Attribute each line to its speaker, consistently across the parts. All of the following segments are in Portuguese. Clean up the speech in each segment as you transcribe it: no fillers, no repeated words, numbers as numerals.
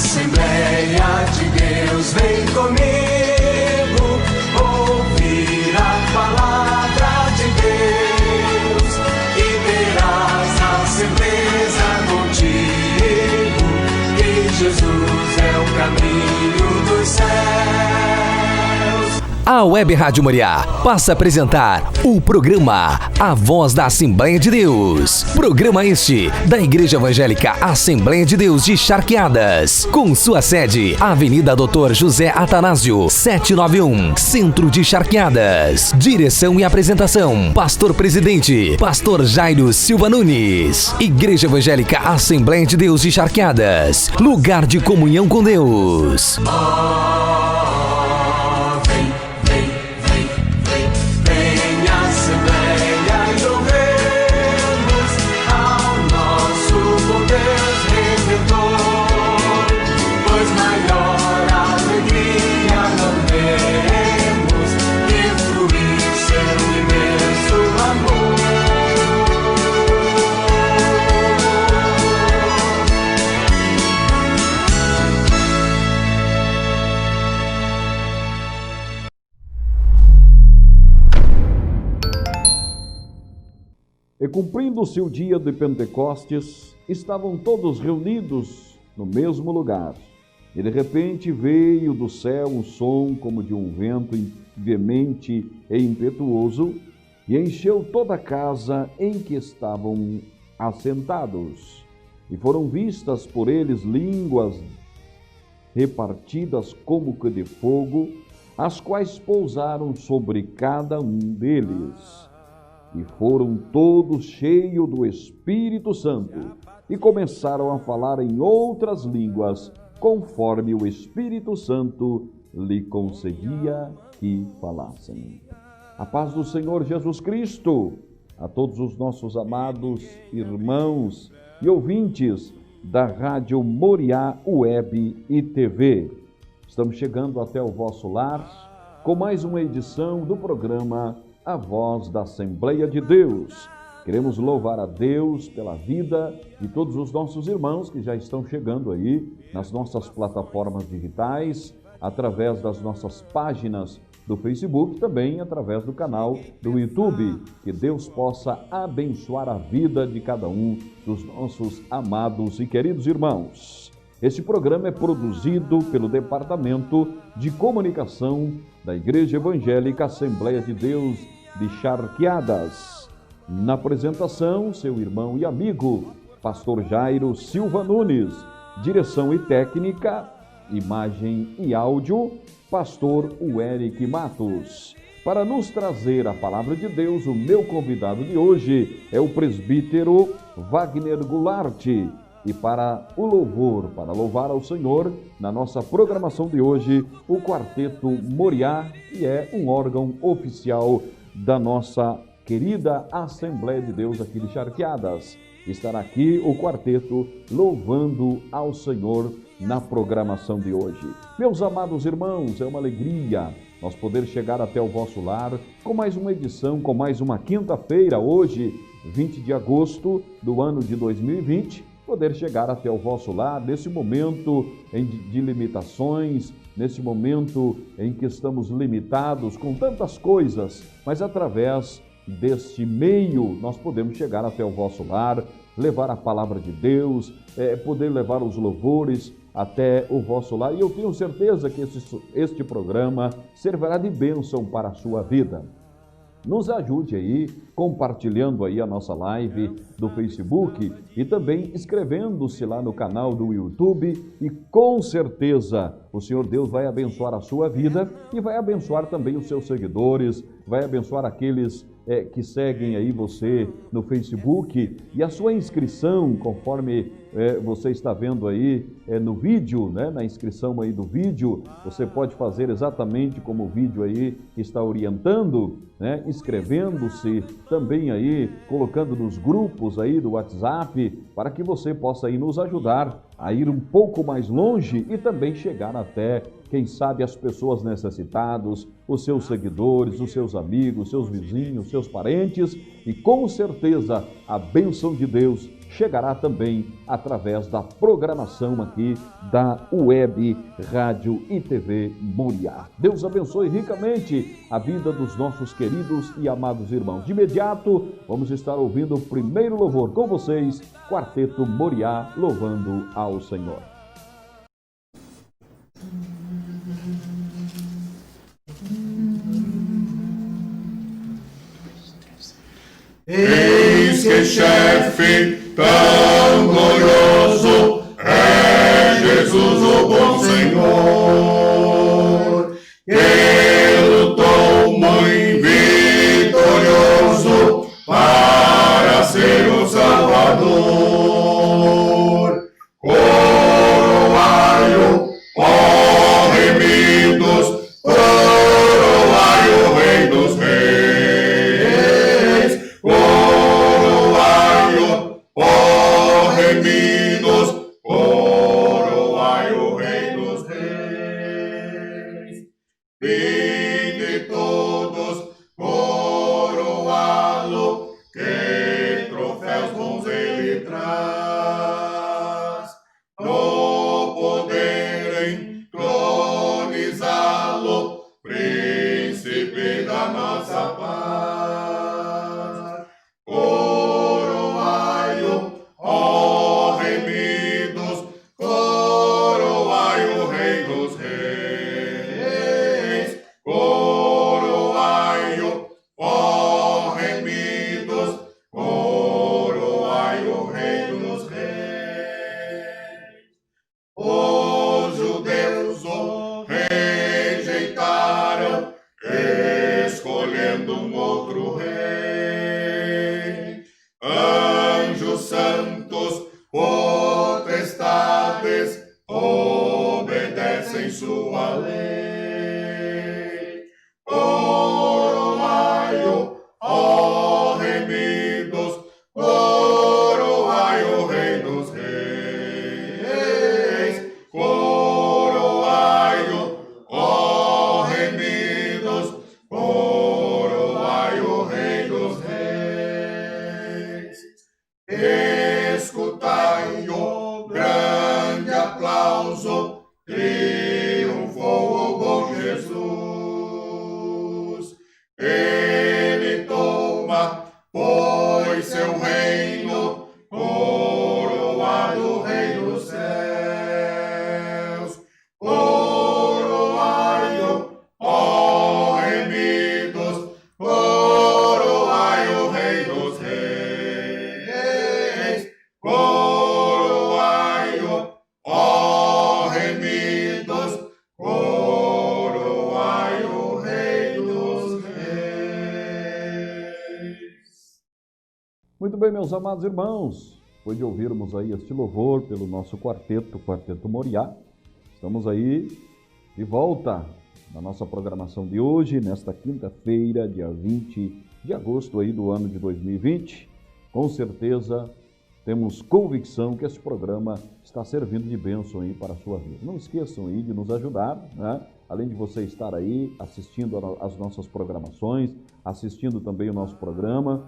Speaker 1: Assembleia de Deus, vem comigo, ouvir a palavra de Deus, e terás a certeza contigo, que Jesus é o caminho dos céus.
Speaker 2: A Web Rádio Moriá passa a apresentar o programa A Voz da Assembleia de Deus. Programa este da Igreja Evangélica Assembleia de Deus de Charqueadas, com sua sede, Avenida Dr. José Atanásio, 791, Centro de Charqueadas. Direção e apresentação, Pastor Presidente, Pastor Jairo Silva Nunes. Igreja Evangélica Assembleia de Deus de Charqueadas, lugar de comunhão com Deus.
Speaker 3: E cumprindo-se o dia de Pentecostes, estavam todos reunidos no mesmo lugar. E de repente veio do céu um som como de um vento veemente e impetuoso, e encheu toda a casa em que estavam assentados. E foram vistas por eles línguas repartidas como que de fogo, as quais pousaram sobre cada um deles. E foram todos cheios do Espírito Santo e começaram a falar em outras línguas, conforme o Espírito Santo lhe concedia que falassem. A paz do Senhor Jesus Cristo a todos os nossos amados irmãos e ouvintes da Rádio Moriá Web e TV. Estamos chegando até o vosso lar com mais uma edição do programa A Voz da Assembleia de Deus. Queremos louvar a Deus pela vida de todos os nossos irmãos que já estão chegando aí nas nossas plataformas digitais, através das nossas páginas do Facebook, também através do canal do YouTube. Que Deus possa abençoar a vida de cada um dos nossos amados e queridos irmãos. Este programa é produzido pelo Departamento de Comunicação da Igreja Evangélica Assembleia de Deus de Charqueadas. Na apresentação, seu irmão e amigo, Pastor Jairo Silva Nunes. Direção e técnica, imagem e áudio, Pastor Eric Matos. Para nos trazer a palavra de Deus, o meu convidado de hoje é o presbítero Wagner Goulart. E para o louvor, para louvar ao Senhor, na nossa programação de hoje, o Quarteto Moriá, que é um órgão oficial da nossa querida Assembleia de Deus aqui de Charqueadas. Estará aqui o quarteto louvando ao Senhor na programação de hoje. Meus amados irmãos, é uma alegria nós poder chegar até o vosso lar com mais uma edição, com mais uma quinta-feira, hoje, 20 de agosto do ano de 2020, poder chegar até o vosso lar nesse momento de limitações, nesse momento em que estamos limitados com tantas coisas, mas através deste meio nós podemos chegar até o vosso lar, levar a palavra de Deus, poder levar os louvores até o vosso lar. E eu tenho certeza que este programa servirá de bênção para a sua vida. Nos ajude aí, compartilhando aí a nossa live do Facebook e também inscrevendo-se lá no canal do YouTube, e com certeza o Senhor Deus vai abençoar a sua vida e vai abençoar também os seus seguidores, vai abençoar aqueles que seguem aí você no Facebook, e a sua inscrição, conforme você está vendo aí no vídeo, né, na inscrição aí do vídeo, você pode fazer exatamente como o vídeo aí está orientando, né, inscrevendo-se também aí, colocando nos grupos aí do WhatsApp, para que você possa aí nos ajudar a ir um pouco mais longe e também chegar até, quem sabe, as pessoas necessitadas, os seus seguidores, os seus amigos, seus vizinhos, seus parentes, e com certeza a bênção de Deus chegará também através da programação aqui da Web Rádio e TV Moriá. Deus abençoe ricamente a vida dos nossos queridos e amados irmãos. De imediato, vamos estar ouvindo o primeiro louvor com vocês, Quarteto Moriá, louvando ao Senhor.
Speaker 4: Eis que chefe tão glorioso é Jesus o bom Senhor, que lutou muito vitorioso para ser o Salvador. Coroai-o, ó remidos, coroai o Rei dos Reis. Coroai-o, ó remidos, coroai o Rei dos Reis. Vinde todos coroá-lo, que troféus bons ele traz. No poder entronizá-lo, príncipe da nossa paz. Coroai-o, ó remidos, coroai o Rei dos Reis. Coroai-o, ó remidos, coroai o Rei dos Reis. Os judeus o rejeitaram, escolhendo um outro rei. Anjos santos, potestades, obedecem sua lei. Coroai-o, ó remidos, coroai o Rei dos Reis. Coroai-o, ó remidos, coroai o Rei dos Reis. Escutai o grande aplauso, triunfou o bom Jesus. Ele toma, pois, seu reino, coroado Rei dos céus. Coroai-o, ó remidos, coroai o Rei dos Reis. Coroai-o, ó remidos, coroai o Rei dos Reis.
Speaker 3: Muito bem, meus amados irmãos, depois de ouvirmos aí este louvor pelo nosso Quarteto Moriá, estamos aí de volta na nossa programação de hoje, nesta quinta-feira, dia 20 de agosto aí do ano de 2020. Com certeza temos convicção que este programa está servindo de bênção aí para a sua vida. Não esqueçam aí de nos ajudar, né? Além de você estar aí assistindo as nossas programações, assistindo também o nosso programa,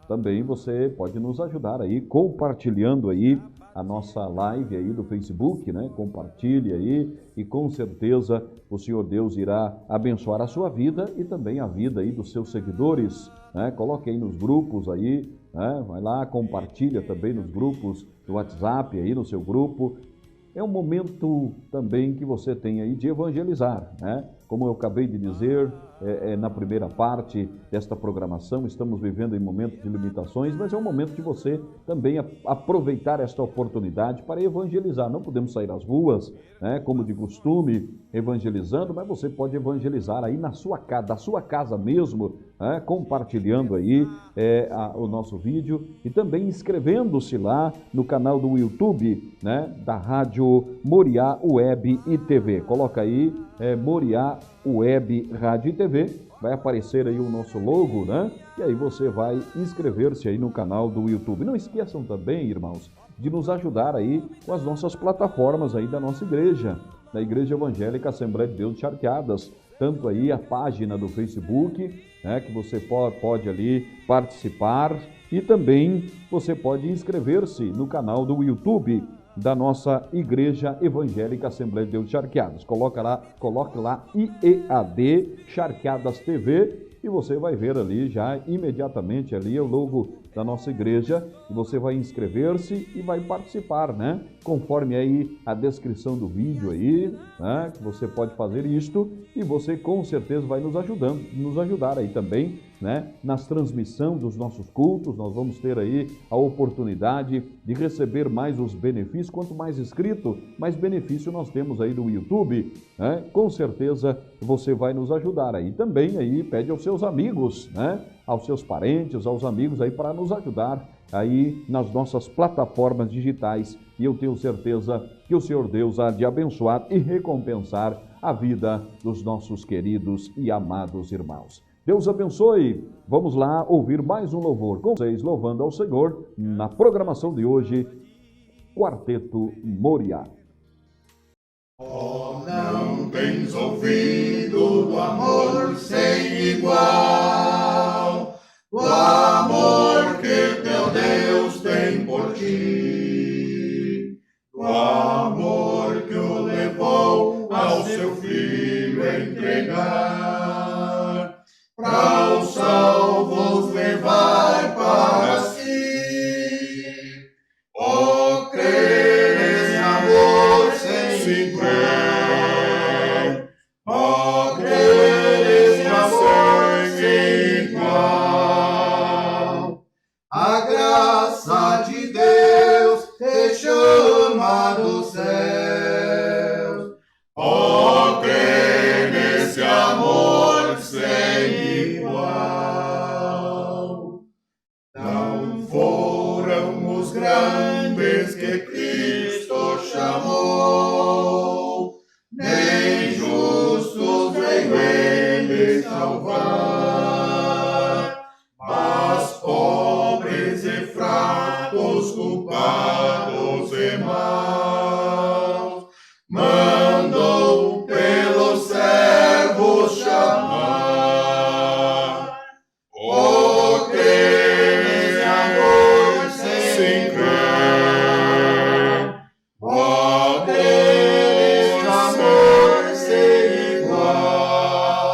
Speaker 3: também você pode nos ajudar aí compartilhando aí a nossa live aí do Facebook, né? Compartilhe aí e com certeza o Senhor Deus irá abençoar a sua vida e também a vida aí dos seus seguidores, né? Coloque aí nos grupos aí, né? Vai lá, compartilha também nos grupos do WhatsApp aí no seu grupo. É um momento também que você tem aí de evangelizar, né? Como eu acabei de dizer, na primeira parte desta programação, estamos vivendo em momentos de limitações, mas é um momento de você também aproveitar esta oportunidade para evangelizar. Não podemos sair às ruas, né, como de costume, evangelizando, mas você pode evangelizar aí na sua casa, da sua casa mesmo, né, compartilhando aí o nosso vídeo e também inscrevendo-se lá no canal do YouTube, né, da Rádio Moriá Web e TV. Coloca aí Moriá Web Rádio e TV, vai aparecer aí o nosso logo, né? E aí você vai inscrever-se aí no canal do YouTube. Não esqueçam também, irmãos, de nos ajudar aí com as nossas plataformas aí da nossa igreja, da Igreja Evangélica Assembleia de Deus de Charqueadas. tanto aí a página do Facebook, né, que você pode ali participar, e também você pode inscrever-se no canal do YouTube da nossa Igreja Evangélica Assembleia de Deus de Charqueadas. Coloque lá IEAD Charqueadas TV e você vai ver ali já imediatamente ali o logo da nossa igreja, e você vai inscrever-se e vai participar, né? Conforme aí a descrição do vídeo aí, né? Que você pode fazer isto e você com certeza vai nos ajudar aí também, né? Nas transmissão dos nossos cultos, nós vamos ter aí a oportunidade de receber mais os benefícios. Quanto mais inscrito, mais benefício nós temos aí do YouTube, né? Com certeza você vai nos ajudar aí também, aí pede aos seus amigos, né? Aos seus parentes, aos amigos aí para nos ajudar aí nas nossas plataformas digitais, e eu tenho certeza que o Senhor Deus há de abençoar e recompensar a vida dos nossos queridos e amados irmãos. Deus abençoe. Vamos lá ouvir mais um louvor com vocês, louvando ao Senhor na programação de hoje, Quarteto Moriá.
Speaker 4: Oh, não tens ouvido do amor sem igual, do amor que teu Deus tem por ti, do amor que o levou ao seu Filho entregar, para os salvos levar para si. Oh, crer nesse amor sem igual, oh, crer nesse amor sem igual. A graça de Deus te chama dos céus, oh, crer nesse amor sem igual. Não foram os grandes que Cristo chamou, nem justos veio ele salvar, mas pobres e fracos, culpados e maus, mandou pelos servos chamar. Oh, crer nesse amor sem crer, oh, crer nesse amor sem igual.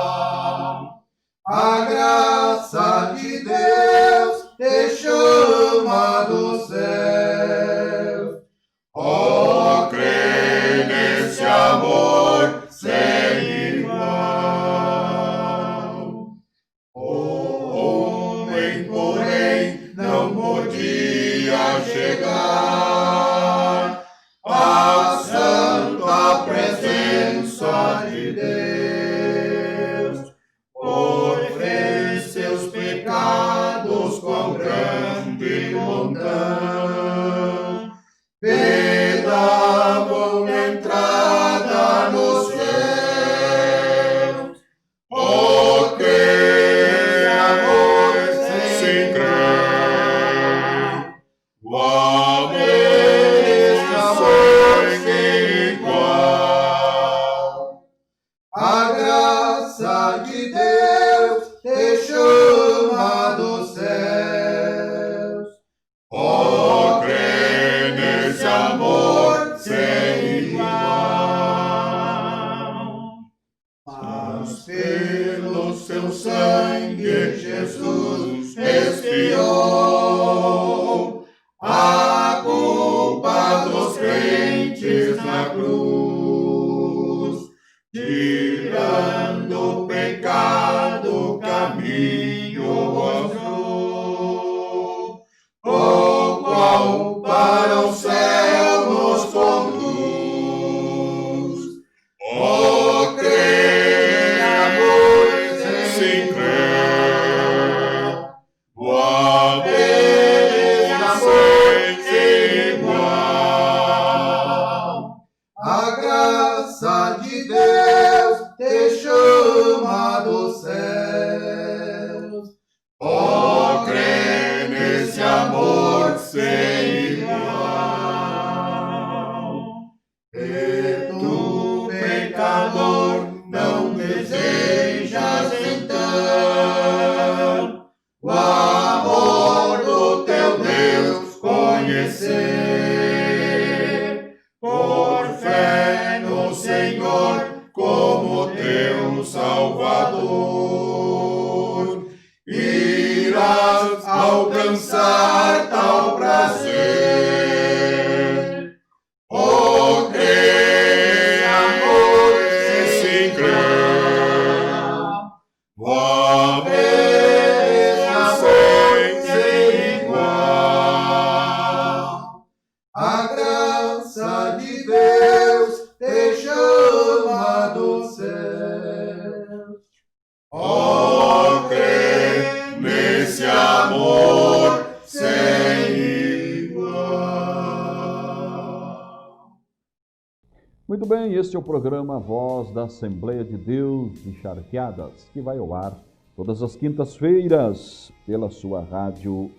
Speaker 4: A graça de Deus te chama dos céus, oh, crer nesse amor sem igual. O homem, porém, não podia chegar à santa presença de Deus, por ver seus pecados com grande longão, pedavam entrada nos céus. Oh, crer amor sem crer, o amor sem igual. A graça de Deus te chama dos céus, oh, crer nesse amor sem igual. Mas pelo seu sangue Jesus expiou a culpa dos crentes na cruz, tirando o pecado, caminho mostrou, o qual para o céu nos conduz. Oh, crer amor sem crer, o amor sem igual. A graça de Deus te chama dos céus, oh, crer nesse amor sem igual. E tu, pecador, não te desejas então o amor do teu Deus conhecer, por fé no Senhor como teu Salvador, irás alcançar tal prazer. Oh, crê, amor, sem crer, vó sem igual. A graça de Deus te chama do céu. Oh, crê nesse amor sem igual.
Speaker 3: Muito bem, este é o programa Voz da Assembleia de Deus de Charqueadas, que vai ao ar todas as quintas-feiras pela sua rádio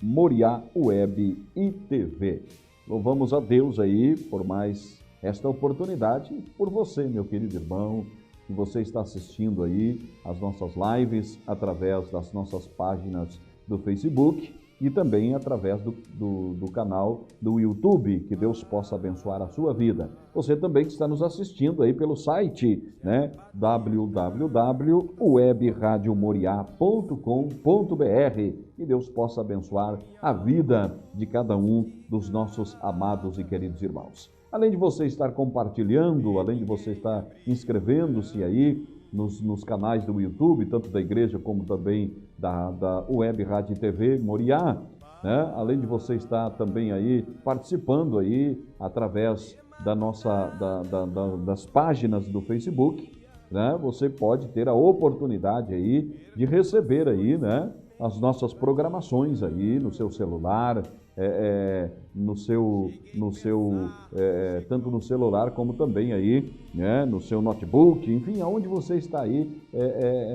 Speaker 3: Moriá Web e TV. Louvamos a Deus aí por mais esta oportunidade, por você, meu querido irmão, que você está assistindo aí as nossas lives através das nossas páginas do Facebook e também através do canal do YouTube. Que Deus possa abençoar a sua vida. Você também que está nos assistindo aí pelo site, né? www.webradiomoriá.com.br. Que Deus possa abençoar a vida de cada um dos nossos amados e queridos irmãos. Além de você estar compartilhando, além de você estar inscrevendo-se aí nos canais do YouTube, tanto da igreja como também da Web Rádio e TV Moriá, né? Além de você estar também aí participando aí através das páginas do Facebook, né? Você pode ter a oportunidade aí de receber aí, né, as nossas programações aí no seu celular, tanto no celular como também aí, né, no seu notebook, enfim, aonde você está aí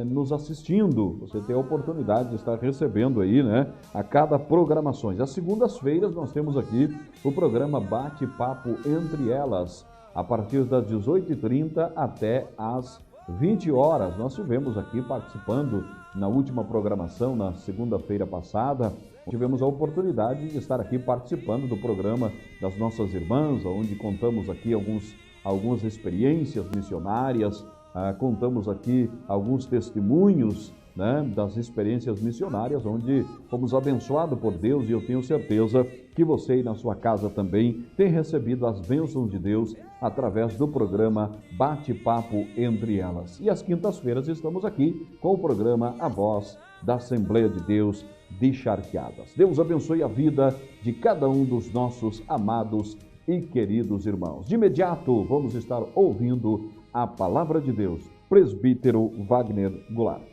Speaker 3: nos assistindo, você tem a oportunidade de estar recebendo aí, né, a cada programações. Às segundas-feiras nós temos aqui o programa Bate-Papo Entre Elas, a partir das 18h30 até às 20 horas. Nós tivemos aqui participando na última programação, na segunda-feira passada, tivemos a oportunidade de estar aqui participando do programa das nossas irmãs, onde contamos aqui algumas experiências missionárias, contamos aqui alguns testemunhos, né, das experiências missionárias, onde fomos abençoados por Deus, e eu tenho certeza que você aí na sua casa também tem recebido as bênçãos de Deus através do programa Bate-Papo Entre Elas. E às quintas-feiras estamos aqui com o programa A Voz da Assembleia de Deus de Charqueadas. Deus abençoe a vida de cada um dos nossos amados e queridos irmãos. De imediato vamos estar ouvindo a Palavra de Deus. Presbítero Wagner Goulart.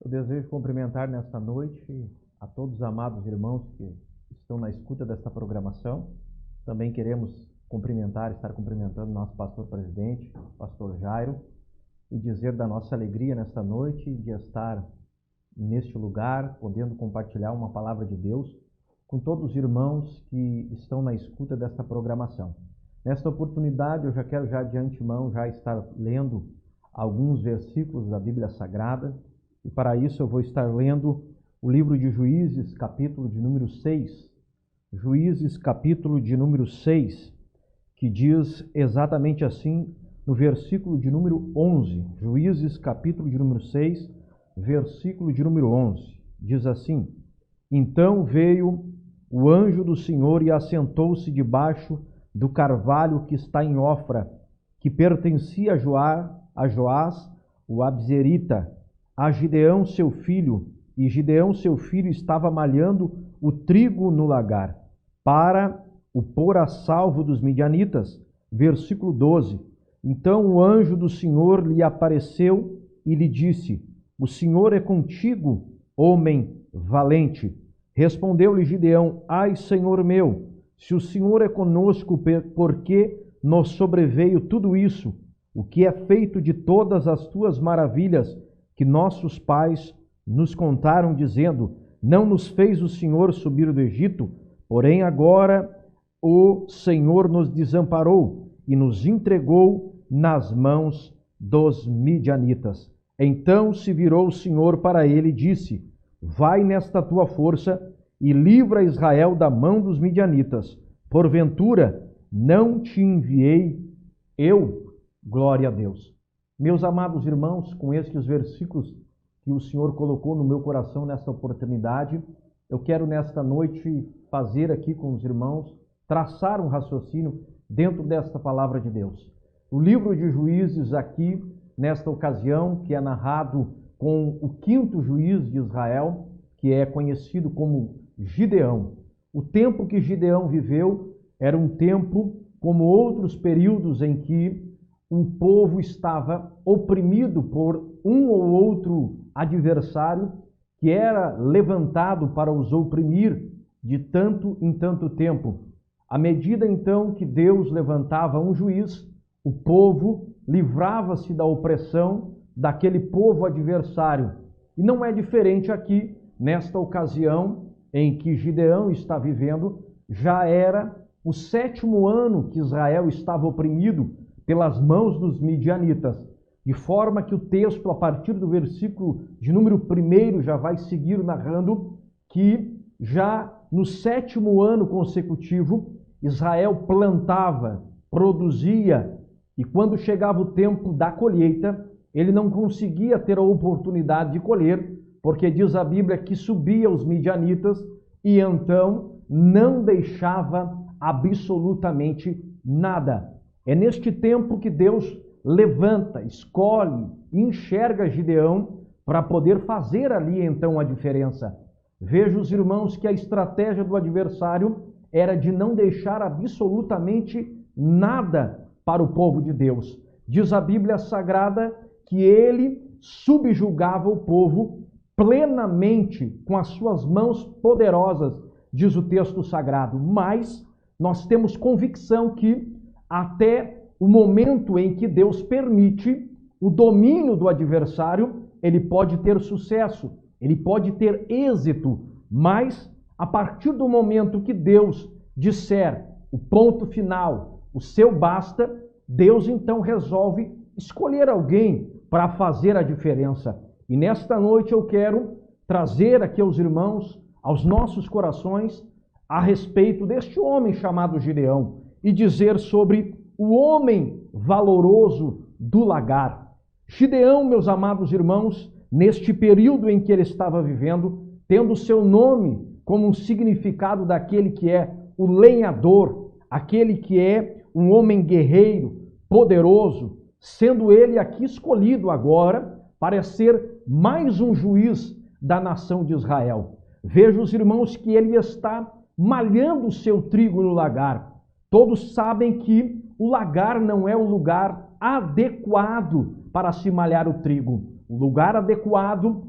Speaker 5: Eu desejo cumprimentar nesta noite a todos os amados irmãos que estão na escuta desta programação. Também queremos estar cumprimentando nosso pastor presidente, pastor Jairo, e dizer da nossa alegria nesta noite de estar neste lugar, podendo compartilhar uma palavra de Deus com todos os irmãos que estão na escuta desta programação. Nesta oportunidade, eu já quero de antemão estar lendo alguns versículos da Bíblia Sagrada, e para isso eu vou estar lendo o livro de Juízes, capítulo de número 6. Juízes, capítulo de número 6, que diz exatamente assim no versículo de número 11. Juízes, capítulo de número 6, versículo de número 11. Diz assim: Então veio o anjo do Senhor e assentou-se debaixo do carvalho que está em Ofra, que pertencia a Joás, o Abzerita, a Gideão seu filho, e Gideão seu filho estava malhando o trigo no lagar, para o pôr a salvo dos midianitas. Versículo 12. Então o anjo do Senhor lhe apareceu e lhe disse: O Senhor é contigo, homem valente. Respondeu-lhe Gideão: Ai, Senhor meu, se o Senhor é conosco, por que nos sobreveio tudo isso? O que é feito de todas as tuas maravilhas que nossos pais nos contaram, dizendo: Não nos fez o Senhor subir do Egito? Porém agora o Senhor nos desamparou e nos entregou nas mãos dos midianitas. Então se virou o Senhor para ele e disse: vai nesta tua força e livra Israel da mão dos midianitas. Porventura não te enviei eu? Glória a Deus. Meus amados irmãos, com estes versículos que o Senhor colocou no meu coração nesta oportunidade, eu quero nesta noite fazer aqui com os irmãos, traçar um raciocínio dentro desta palavra de Deus. O livro de Juízes aqui, nesta ocasião, que é narrado com o 5º juiz de Israel, que é conhecido como Gideão. O tempo que Gideão viveu era um tempo como outros períodos em que o povo estava oprimido por um ou outro adversário que era levantado para os oprimir de tanto em tanto tempo. À medida então que Deus levantava um juiz, o povo livrava-se da opressão daquele povo adversário. E não é diferente aqui, nesta ocasião em que Gideão está vivendo, já era o 7º ano que Israel estava oprimido pelas mãos dos midianitas, de forma que o texto, a partir do versículo de número 1, já vai seguir narrando que já no 7º ano consecutivo, Israel plantava, produzia, e quando chegava o tempo da colheita, ele não conseguia ter a oportunidade de colher, porque diz a Bíblia que subia os midianitas e então não deixava absolutamente nada. É neste tempo que Deus levanta, escolhe e enxerga Gideão para poder fazer ali então a diferença. Veja os irmãos que a estratégia do adversário era de não deixar absolutamente nada para o povo de Deus. Diz a Bíblia Sagrada que ele subjugava o povo plenamente com as suas mãos poderosas, diz o texto sagrado. Mas nós temos convicção que até o momento em que Deus permite o domínio do adversário, ele pode ter sucesso, ele pode ter êxito, mas a partir do momento que Deus disser o ponto final, o seu basta, Deus então resolve escolher alguém para fazer a diferença. E nesta noite eu quero trazer aqui aos irmãos, aos nossos corações, a respeito deste homem chamado Gideão e dizer sobre o homem valoroso do lagar. Gideão, meus amados irmãos, neste período em que ele estava vivendo, tendo seu nome como um significado daquele que é o lenhador, aquele que é um homem guerreiro, poderoso, sendo ele aqui escolhido agora para ser mais um juiz da nação de Israel. Veja os irmãos que ele está malhando o seu trigo no lagar. Todos sabem que o lagar não é o lugar adequado para se malhar o trigo. O lugar adequado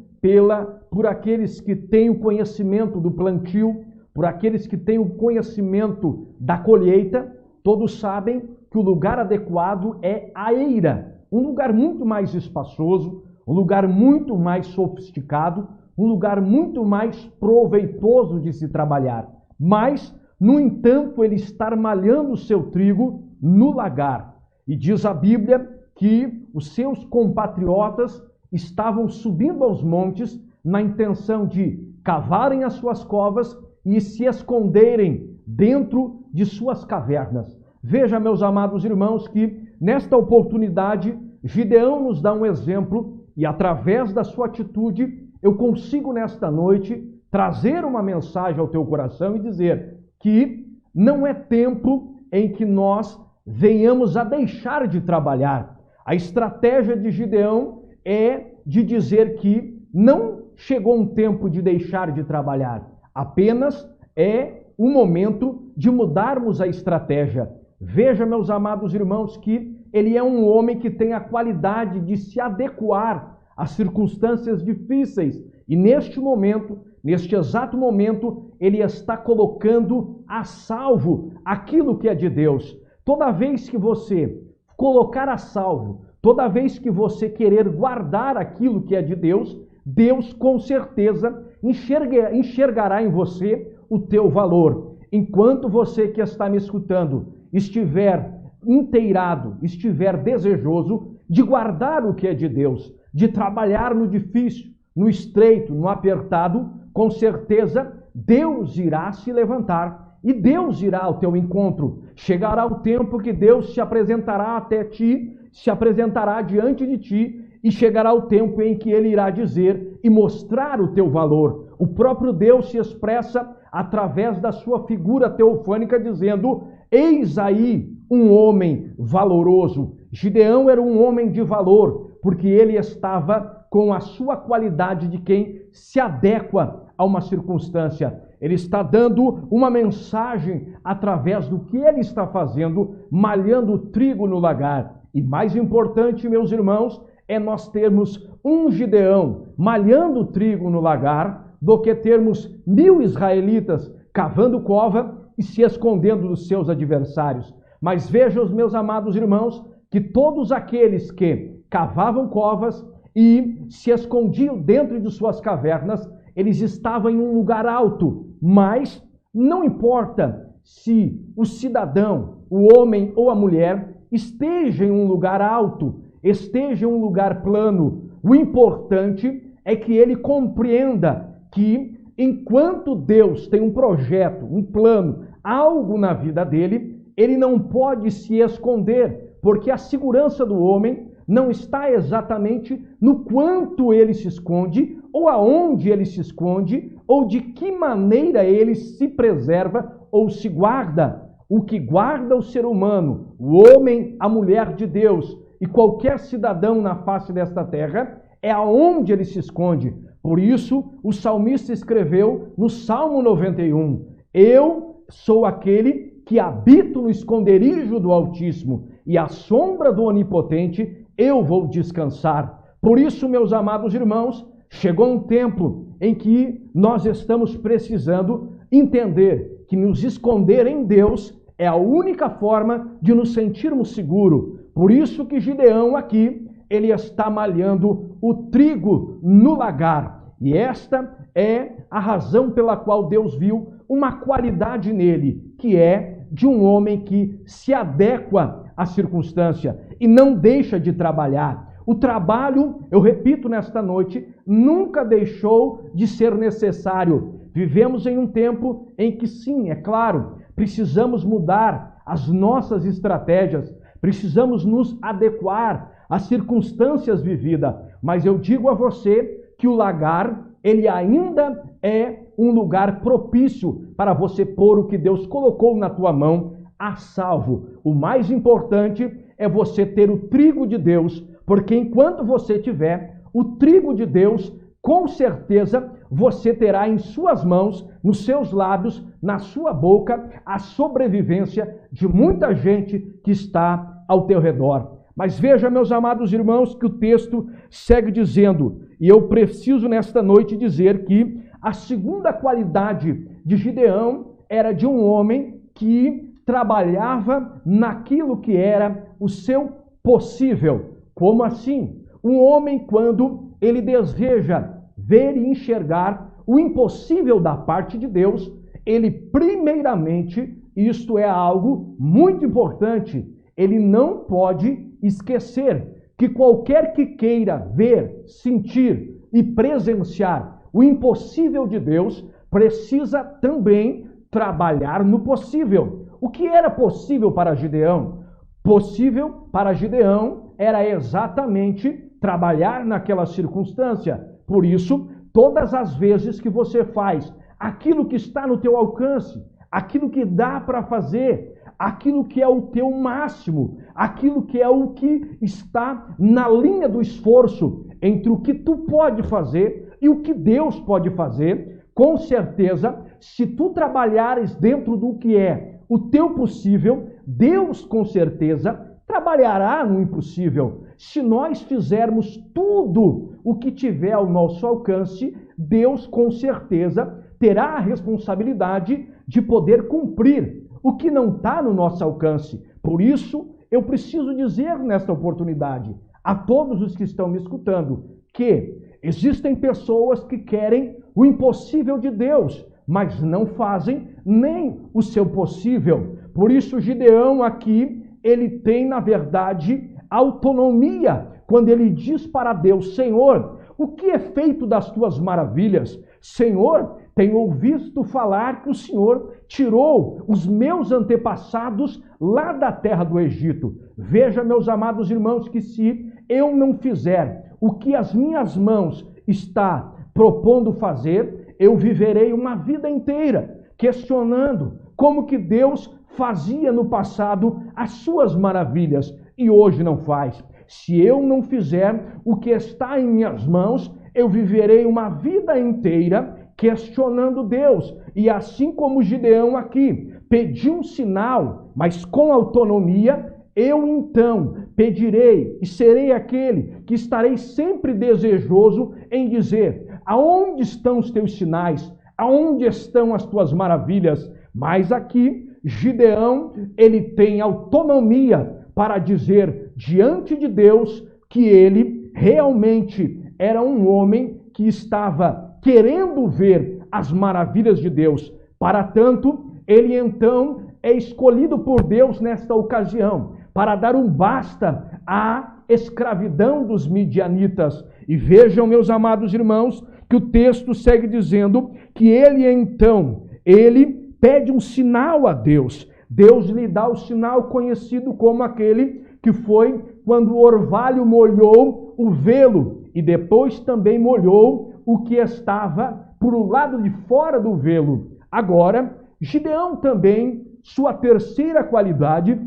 Speaker 5: por aqueles que têm o conhecimento do plantio, por aqueles que têm o conhecimento da colheita, todos sabem que o lugar adequado é a eira, um lugar muito mais espaçoso, um lugar muito mais sofisticado, um lugar muito mais proveitoso de se trabalhar. Mas, no entanto, ele está malhando o seu trigo no lagar. E diz a Bíblia que os seus compatriotas estavam subindo aos montes na intenção de cavarem as suas covas e se esconderem dentro de suas cavernas. Veja, meus amados irmãos, que nesta oportunidade Gideão nos dá um exemplo e através da sua atitude eu consigo nesta noite trazer uma mensagem ao teu coração e dizer que não é tempo em que nós venhamos a deixar de trabalhar. A estratégia de Gideão é de dizer que não chegou um tempo de deixar de trabalhar, apenas é o momento de mudarmos a estratégia. Veja, meus amados irmãos, que ele é um homem que tem a qualidade de se adequar às circunstâncias difíceis. E neste momento, neste exato momento, ele está colocando a salvo aquilo que é de Deus. Toda vez que você colocar a salvo, toda vez que você querer guardar aquilo que é de Deus, Deus com certeza enxergará em você o teu valor. Enquanto você que está me escutando estiver inteirado, estiver desejoso de guardar o que é de Deus, de trabalhar no difícil, no estreito, no apertado, com certeza Deus irá se levantar e Deus irá ao teu encontro. Chegará o tempo que Deus se apresentará até ti, se apresentará diante de ti, e chegará o tempo em que Ele irá dizer e mostrar o teu valor. O próprio Deus se expressa através da sua figura teofânica, dizendo: eis aí um homem valoroso. Gideão era um homem de valor, porque ele estava com a sua qualidade de quem se adequa a uma circunstância. Ele está dando uma mensagem através do que ele está fazendo, malhando trigo no lagar. E mais importante, meus irmãos, é nós termos um Gideão malhando trigo no lagar do que termos 1000 israelitas cavando cova e se escondendo dos seus adversários. Mas vejam, os meus amados irmãos, que todos aqueles que cavavam covas e se escondiam dentro de suas cavernas, eles estavam em um lugar alto. Mas não importa se o cidadão, o homem ou a mulher, esteja em um lugar alto, esteja em um lugar plano. O importante é que ele compreenda que enquanto Deus tem um projeto, um plano, algo na vida dele, ele não pode se esconder, porque a segurança do homem não está exatamente no quanto ele se esconde, ou aonde ele se esconde, ou de que maneira ele se preserva ou se guarda. O que guarda o ser humano, o homem, a mulher de Deus e qualquer cidadão na face desta terra, é aonde ele se esconde. Por isso, o salmista escreveu no Salmo 91, eu sou aquele que habito no esconderijo do Altíssimo e à sombra do Onipotente eu vou descansar. Por isso, meus amados irmãos, chegou um tempo em que nós estamos precisando entender que nos esconder em Deus é a única forma de nos sentirmos seguros. Por isso que Gideão aqui, ele está malhando o trigo no lagar. E esta é a razão pela qual Deus viu uma qualidade nele, que é de um homem que se adequa à circunstância e não deixa de trabalhar. O trabalho, eu repito nesta noite, nunca deixou de ser necessário. Vivemos em um tempo em que, sim, é claro, precisamos mudar as nossas estratégias, precisamos nos adequar às circunstâncias vividas. Mas eu digo a você que o lagar, ele ainda é um lugar propício para você pôr o que Deus colocou na tua mão a salvo. O mais importante é você ter o trigo de Deus, porque enquanto você tiver o trigo de Deus, com certeza você terá em suas mãos, nos seus lábios, na sua boca, a sobrevivência de muita gente que está ao teu redor. Mas veja, meus amados irmãos, que o texto segue dizendo, e eu preciso nesta noite dizer que a segunda qualidade de Gideão era de um homem que trabalhava naquilo que era o seu possível. Como assim? Um homem, quando ele deseja ver e enxergar o impossível da parte de Deus, ele primeiramente, isto é algo muito importante, ele não pode esquecer que qualquer que queira ver, sentir e presenciar o impossível de Deus, precisa também trabalhar no possível. O que era possível para Gideão? Possível para Gideão era exatamente trabalhar naquela circunstância. Por isso, todas as vezes que você faz aquilo que está no teu alcance, aquilo que dá para fazer, aquilo que é o teu máximo, aquilo que é o que está na linha do esforço entre o que tu pode fazer e o que Deus pode fazer, com certeza, se tu trabalhares dentro do que é o teu possível, Deus com certeza trabalhará no impossível. Se nós fizermos tudo o que tiver ao nosso alcance, Deus com certeza terá a responsabilidade de poder cumprir o que não está no nosso alcance. Por isso, eu preciso dizer nesta oportunidade a todos os que estão me escutando que existem pessoas que querem o impossível de Deus, mas não fazem nem o seu possível. Por isso, Gideão aqui, ele tem, na verdade, autonomia quando ele diz para Deus: Senhor, o que é feito das tuas maravilhas? Senhor, tenho ouvido falar que o Senhor tirou os meus antepassados lá da terra do Egito. Veja, meus amados irmãos, que se eu não fizer o que as minhas mãos está propondo fazer, eu viverei uma vida inteira questionando como que Deus fazia no passado as suas maravilhas e hoje não faz. Se eu não fizer o que está em minhas mãos, eu viverei uma vida inteira questionando Deus. E assim como Gideão aqui pediu um sinal, mas com autonomia, eu então pedirei e serei aquele que estarei sempre desejoso em dizer: aonde estão os teus sinais? Aonde estão as tuas maravilhas? Mas aqui, Gideão, ele tem autonomia para dizer diante de Deus que ele realmente era um homem que estava querendo ver as maravilhas de Deus. Para tanto, ele então é escolhido por Deus nesta ocasião para dar um basta à escravidão dos midianitas. E vejam, meus amados irmãos, que o texto segue dizendo que ele pede um sinal a Deus. Deus lhe dá o sinal conhecido como aquele que foi quando o orvalho molhou o velo e depois também molhou o que estava por um lado de fora do velo. Agora, Gideão também, sua terceira qualidade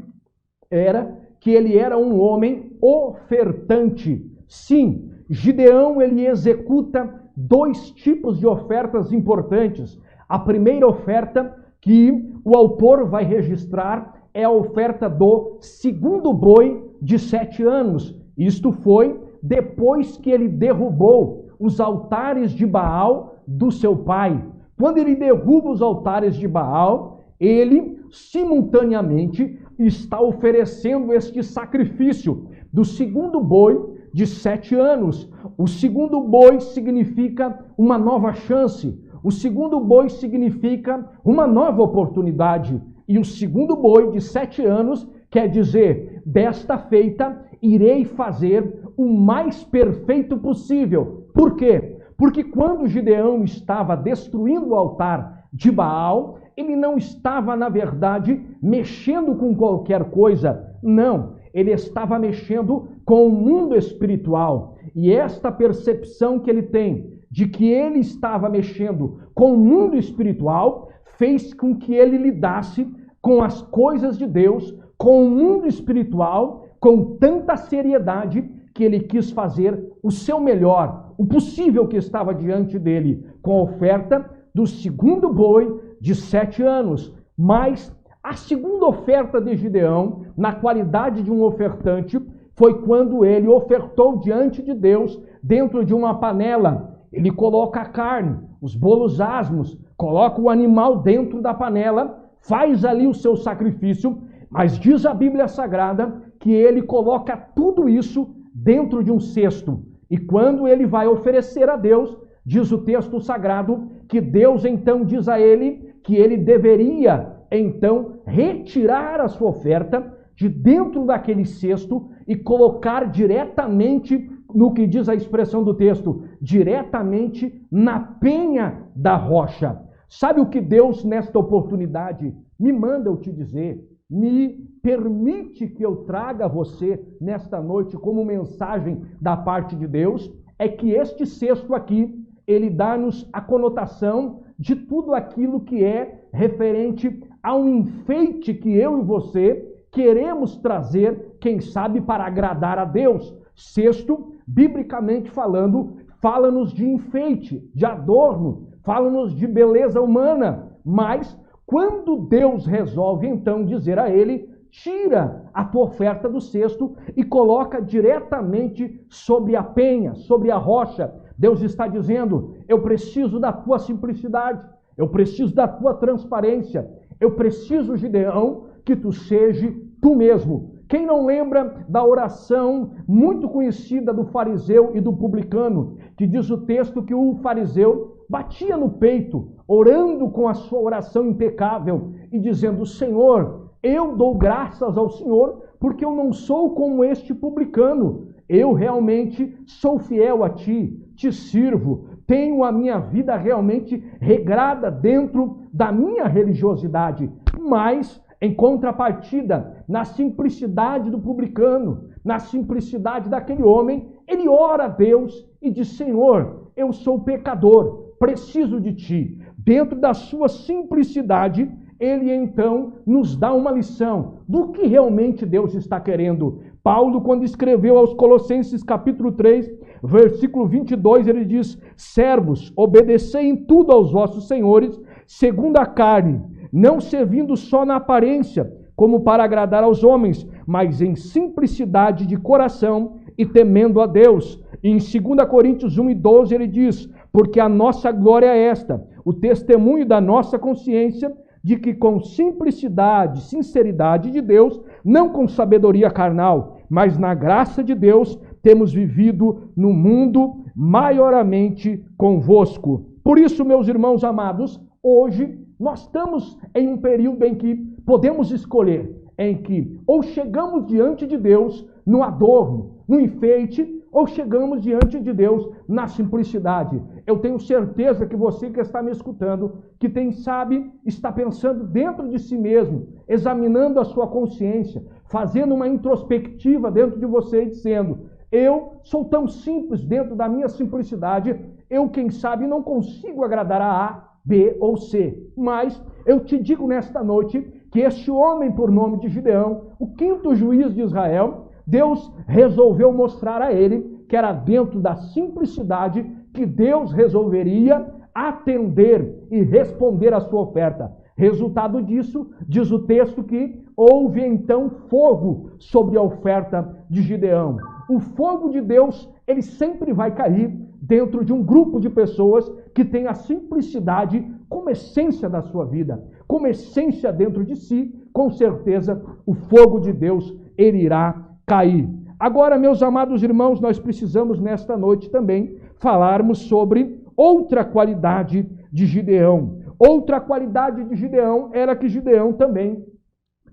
Speaker 5: era que ele era um homem ofertante. Sim, Gideão, ele executa dois tipos de ofertas importantes. A primeira oferta que o autor vai registrar é a oferta do segundo boi de 7 anos. Isto foi depois que ele derrubou os altares de Baal do seu pai. Quando ele derruba os altares de Baal, ele simultaneamente está oferecendo este sacrifício do segundo boi de 7 anos. O segundo boi significa uma nova chance. O segundo boi significa uma nova oportunidade. E o segundo boi de 7 anos quer dizer: desta feita irei fazer o mais perfeito possível. Por quê? Porque quando Gideão estava destruindo o altar de Baal, ele não estava, na verdade, mexendo com qualquer coisa. Não, ele estava mexendo com o mundo espiritual. E esta percepção que ele tem de que ele estava mexendo com o mundo espiritual fez com que ele lidasse com as coisas de Deus, com o mundo espiritual, com tanta seriedade que ele quis fazer o seu melhor, o possível que estava diante dele, com a oferta do segundo boi de 7 anos. Mas a segunda oferta de Gideão, na qualidade de um ofertante, foi quando ele ofertou diante de Deus, dentro de uma panela. Ele coloca a carne, os bolos asmos, coloca o animal dentro da panela, faz ali o seu sacrifício, mas diz a Bíblia Sagrada que ele coloca tudo isso dentro de um cesto. E quando ele vai oferecer a Deus, diz o texto sagrado que Deus então diz a ele que ele deveria então retirar a sua oferta de dentro daquele cesto e colocar diretamente, no que diz a expressão do texto, diretamente na penha da rocha. Sabe o que Deus nesta oportunidade me manda eu te dizer? Me permite que eu traga a você nesta noite como mensagem da parte de Deus? É que este cesto aqui, ele dá-nos a conotação de tudo aquilo que é referente a um enfeite que eu e você queremos trazer, quem sabe, para agradar a Deus. Cesto, biblicamente falando, fala-nos de enfeite, de adorno, fala-nos de beleza humana. Mas quando Deus resolve então dizer a ele: tira a tua oferta do cesto e coloca diretamente sobre a penha, sobre a rocha, Deus está dizendo: eu preciso da tua simplicidade, eu preciso da tua transparência, eu preciso, Gideão, que tu seja tu mesmo. Quem não lembra da oração muito conhecida do fariseu e do publicano, que diz o texto que o fariseu batia no peito, orando com a sua oração impecável e dizendo: Senhor, eu dou graças ao Senhor porque eu não sou como este publicano. Eu realmente sou fiel a ti, te sirvo, tenho a minha vida realmente regrada dentro da minha religiosidade, mas em contrapartida, na simplicidade do publicano, na simplicidade daquele homem, ele ora a Deus e diz: Senhor, eu sou pecador, preciso de ti. Dentro da sua simplicidade, ele então nos dá uma lição do que realmente Deus está querendo. Paulo, quando escreveu aos Colossenses capítulo 3, versículo 22, ele diz: servos, obedecei em tudo aos vossos senhores, segundo a carne, não servindo só na aparência, como para agradar aos homens, mas em simplicidade de coração e temendo a Deus. E em 2 Coríntios 1:12 ele diz: porque a nossa glória é esta, o testemunho da nossa consciência, de que com simplicidade, sinceridade de Deus, não com sabedoria carnal, mas na graça de Deus, temos vivido no mundo maiormente convosco. Por isso, meus irmãos amados, hoje nós estamos em um período em que podemos escolher, em que ou chegamos diante de Deus no adorno, no enfeite, ou chegamos diante de Deus na simplicidade. Eu tenho certeza que você que está me escutando, que está pensando dentro de si mesmo, examinando a sua consciência, fazendo uma introspectiva dentro de você e dizendo: eu sou tão simples dentro da minha simplicidade, eu, quem sabe, não consigo agradar a A, B ou C. Mas eu te digo nesta noite que este homem por nome de Gideão, o 5º juiz de Israel, Deus resolveu mostrar a ele que era dentro da simplicidade que Deus resolveria atender e responder à sua oferta. Resultado disso, diz o texto que houve então fogo sobre a oferta de Gideão. O fogo de Deus, ele sempre vai cair dentro de um grupo de pessoas que tem a simplicidade como essência da sua vida, como essência dentro de si. Com certeza o fogo de Deus, ele irá cair. Agora, meus amados irmãos, nós precisamos nesta noite também falarmos sobre outra qualidade de Gideão. Outra qualidade de Gideão era que Gideão também,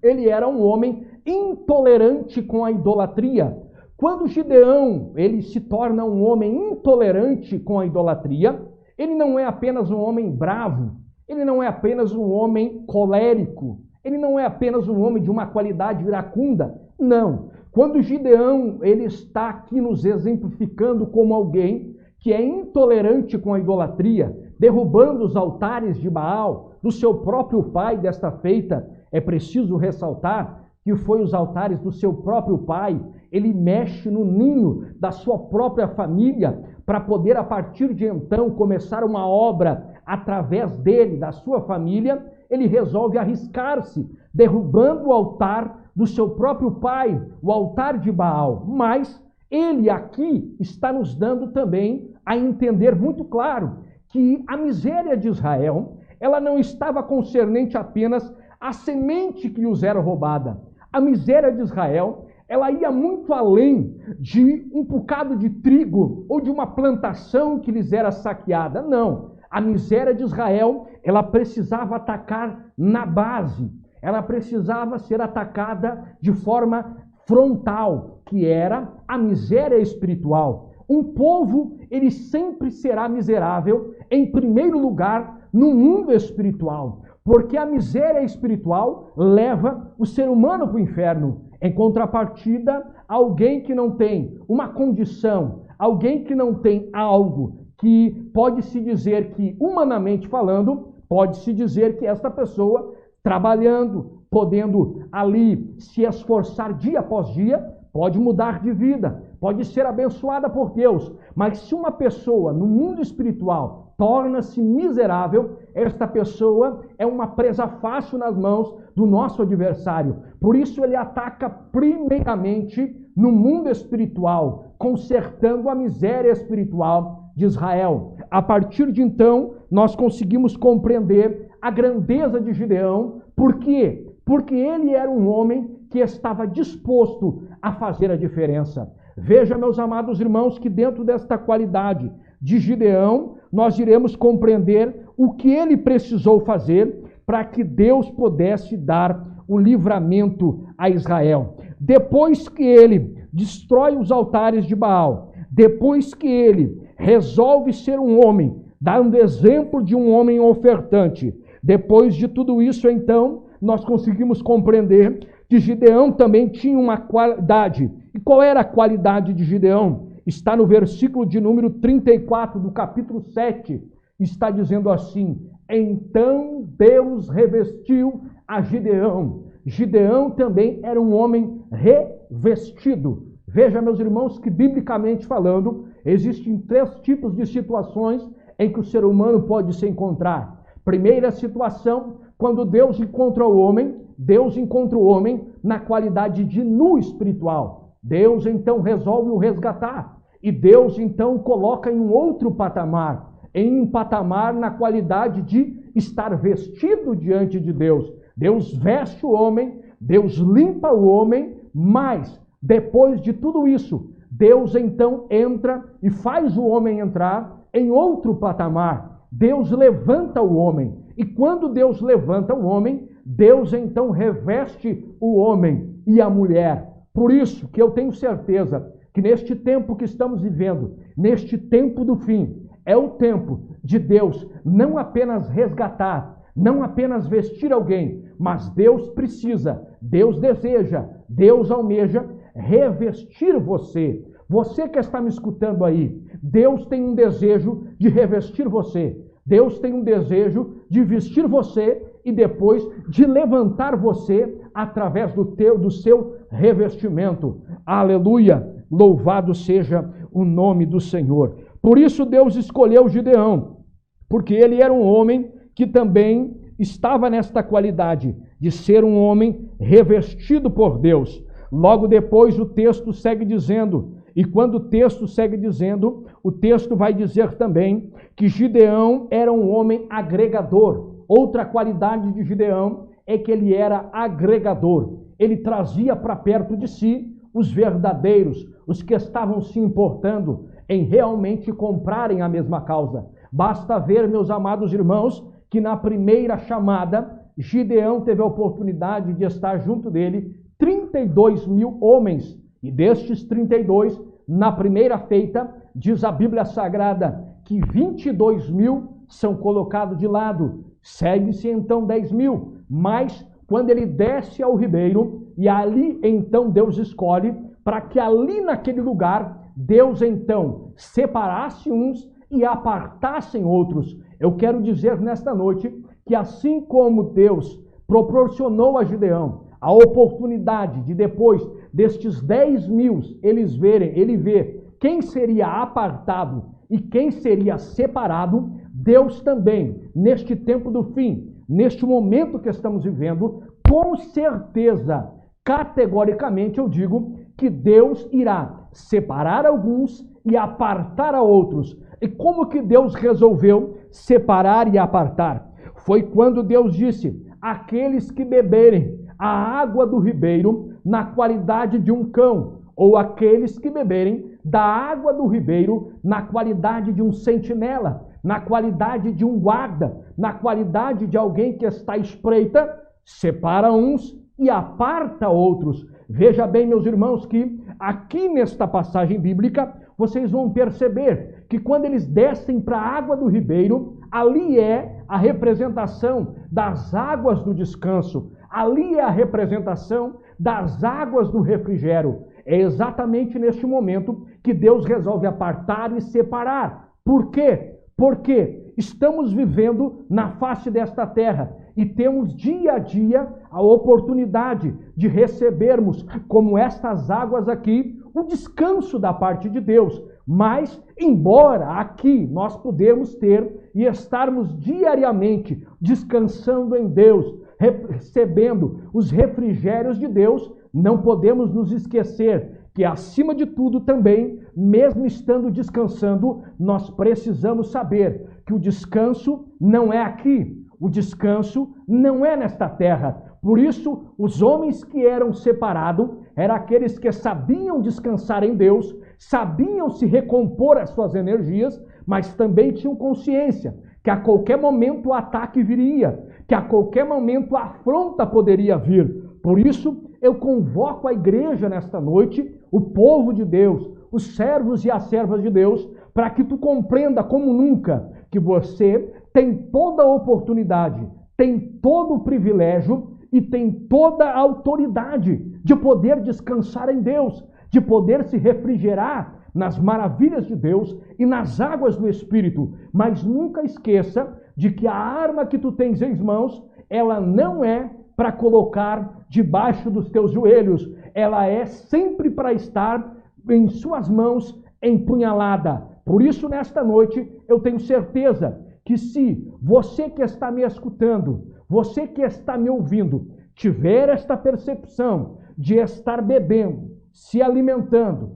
Speaker 5: ele era um homem intolerante com a idolatria. Quando Gideão, ele se torna um homem intolerante com a idolatria, ele não é apenas um homem bravo, ele não é apenas um homem colérico, ele não é apenas um homem de uma qualidade iracunda, não. Quando Gideão, ele está aqui nos exemplificando como alguém que é intolerante com a idolatria, derrubando os altares de Baal, do seu próprio pai desta feita, é preciso ressaltar que foi os altares do seu próprio pai, ele mexe no ninho da sua própria família, para poder a partir de então começar uma obra através dele, da sua família. Ele resolve arriscar-se, derrubando o altar do seu próprio pai, o altar de Baal. Mas ele aqui está nos dando também a entender muito claro que a miséria de Israel, ela não estava concernente apenas à semente que lhes era roubada. A miséria de Israel, ela ia muito além de um bocado de trigo ou de uma plantação que lhes era saqueada. Não. A miséria de Israel, ela precisava atacar na base. Ela precisava ser atacada de forma frontal, que era a miséria espiritual. Um povo, ele sempre será miserável, em primeiro lugar, no mundo espiritual, porque a miséria espiritual leva o ser humano para o inferno. Em contrapartida, alguém que não tem uma condição, alguém que não tem algo que pode-se dizer que, humanamente falando, pode-se dizer que esta pessoa, trabalhando, podendo ali se esforçar dia após dia, pode mudar de vida, pode ser abençoada por Deus. Mas se uma pessoa no mundo espiritual torna-se miserável, esta pessoa é uma presa fácil nas mãos do nosso adversário. Por isso ele ataca primeiramente no mundo espiritual, consertando a miséria espiritual de Israel. A partir de então, nós conseguimos compreender a grandeza de Gideão. Por quê? Porque ele era um homem que estava disposto a fazer a diferença. Veja, meus amados irmãos, que dentro desta qualidade de Gideão, nós iremos compreender o que ele precisou fazer para que Deus pudesse dar
Speaker 6: o livramento a Israel. Depois que ele destrói os altares de Baal, depois que ele resolve ser um homem, dando exemplo de um homem ofertante, depois de tudo isso, então, nós conseguimos compreender que Gideão também tinha uma qualidade. E qual era a qualidade de Gideão? Está no versículo de número 34 do capítulo 7. Está dizendo assim: então Deus revestiu a Gideão. Gideão também era um homem revestido. Veja, meus irmãos, que biblicamente falando, existem 3 tipos de situações em que o ser humano pode se encontrar. Primeira situação, quando Deus encontra o homem na qualidade de nu espiritual. Deus então resolve o resgatar. E Deus então coloca em um outro patamar, em um patamar na qualidade de estar vestido diante de Deus. Deus veste o homem, Deus limpa o homem, mas depois de tudo isso, Deus então entra e faz o homem entrar em outro patamar. Deus levanta o homem. E quando Deus levanta o homem, Deus então reveste o homem e a mulher. Por isso que eu tenho certeza que neste tempo que estamos vivendo, neste tempo do fim, é o tempo de Deus não apenas resgatar, não apenas vestir alguém, mas Deus precisa, Deus deseja, Deus almeja revestir você. Você que está me escutando aí, Deus tem um desejo de revestir você. Deus tem um desejo de vestir você e depois de levantar você através do seu revestimento. Aleluia! Louvado seja o nome do Senhor. Por isso Deus escolheu Gideão, porque ele era um homem que também estava nesta qualidade de ser um homem revestido por Deus. Logo depois o texto segue dizendo, e quando o texto segue dizendo, o texto vai dizer também que Gideão era um homem agregador. Outra qualidade de Gideão é que ele era agregador. Ele trazia para perto de si os verdadeiros, os que estavam se importando em realmente comprarem a mesma causa. Basta ver, meus amados irmãos, que na primeira chamada, Gideão teve a oportunidade de estar junto dele 32 mil homens. E destes 32, na primeira feita, diz a Bíblia Sagrada que 22 mil são colocados de lado. Segue-se então 10 mil. Mas quando ele desce ao ribeiro, e ali então Deus escolhe para que ali naquele lugar, Deus então separasse uns e apartassem outros. Eu quero dizer nesta noite que assim como Deus proporcionou a Gideão a oportunidade de depois destes 10 mil ele ver quem seria apartado e quem seria separado, Deus também, neste tempo do fim, neste momento que estamos vivendo, com certeza, categoricamente eu digo que Deus irá separar alguns e apartar a outros. E como que Deus resolveu separar e apartar? Foi quando Deus disse: aqueles que beberem a água do ribeiro na qualidade de um cão, ou aqueles que beberem da água do ribeiro na qualidade de um sentinela, na qualidade de um guarda, na qualidade de alguém que está à espreita, separa uns e aparta outros. Veja bem, meus irmãos, que aqui nesta passagem bíblica, vocês vão perceber que quando eles descem para a água do ribeiro, ali é a representação das águas do descanso, ali é a representação das águas do refrigério. É exatamente neste momento que Deus resolve apartar e separar. Por quê? Porque estamos vivendo na face desta terra e temos dia a dia a oportunidade de recebermos, como estas águas aqui, o descanso da parte de Deus. Mas, embora aqui nós podemos ter e estarmos diariamente descansando em Deus, recebendo os refrigérios de Deus, não podemos nos esquecer que, acima de tudo também, mesmo estando descansando, nós precisamos saber que o descanso não é aqui, o descanso não é nesta terra. Por isso, os homens que eram separados eram aqueles que sabiam descansar em Deus, sabiam se recompor as suas energias, mas também tinham consciência que a qualquer momento o ataque viria, que a qualquer momento a afronta poderia vir. Por isso, eu convoco a igreja nesta noite, o povo de Deus, os servos e as servas de Deus, para que tu compreenda como nunca que você tem toda a oportunidade, tem todo o privilégio e tem toda a autoridade de poder descansar em Deus, de poder se refrigerar nas maravilhas de Deus e nas águas do Espírito. Mas nunca esqueça de que a arma que tu tens em mãos, ela não é para colocar debaixo dos teus joelhos, ela é sempre para estar em suas mãos empunhalada. Por isso, nesta noite, eu tenho certeza que se você que está me escutando, você que está me ouvindo, tiver esta percepção de estar bebendo, se alimentando,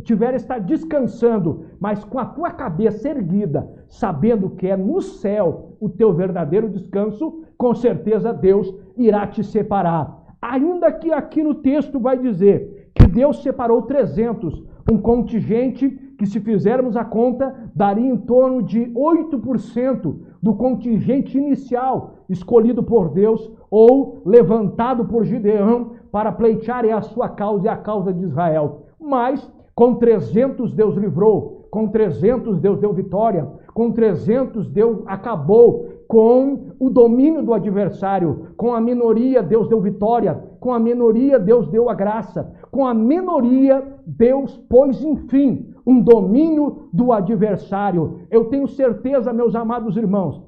Speaker 6: tiver estar descansando, mas com a tua cabeça erguida, sabendo que é no céu o teu verdadeiro descanso, com certeza Deus irá te separar. Ainda que aqui no texto vai dizer que Deus separou 300, um contingente que, se fizermos a conta, daria em torno de 8% do contingente inicial escolhido por Deus ou levantado por Gideão para pleitear a sua causa e a causa de Israel. Mas com 300 Deus livrou, com 300 Deus deu vitória, com 300 Deus acabou com o domínio do adversário, com a minoria Deus deu vitória, com a minoria Deus deu a graça, com a minoria Deus pôs, enfim, um domínio do adversário. Eu tenho certeza, meus amados irmãos,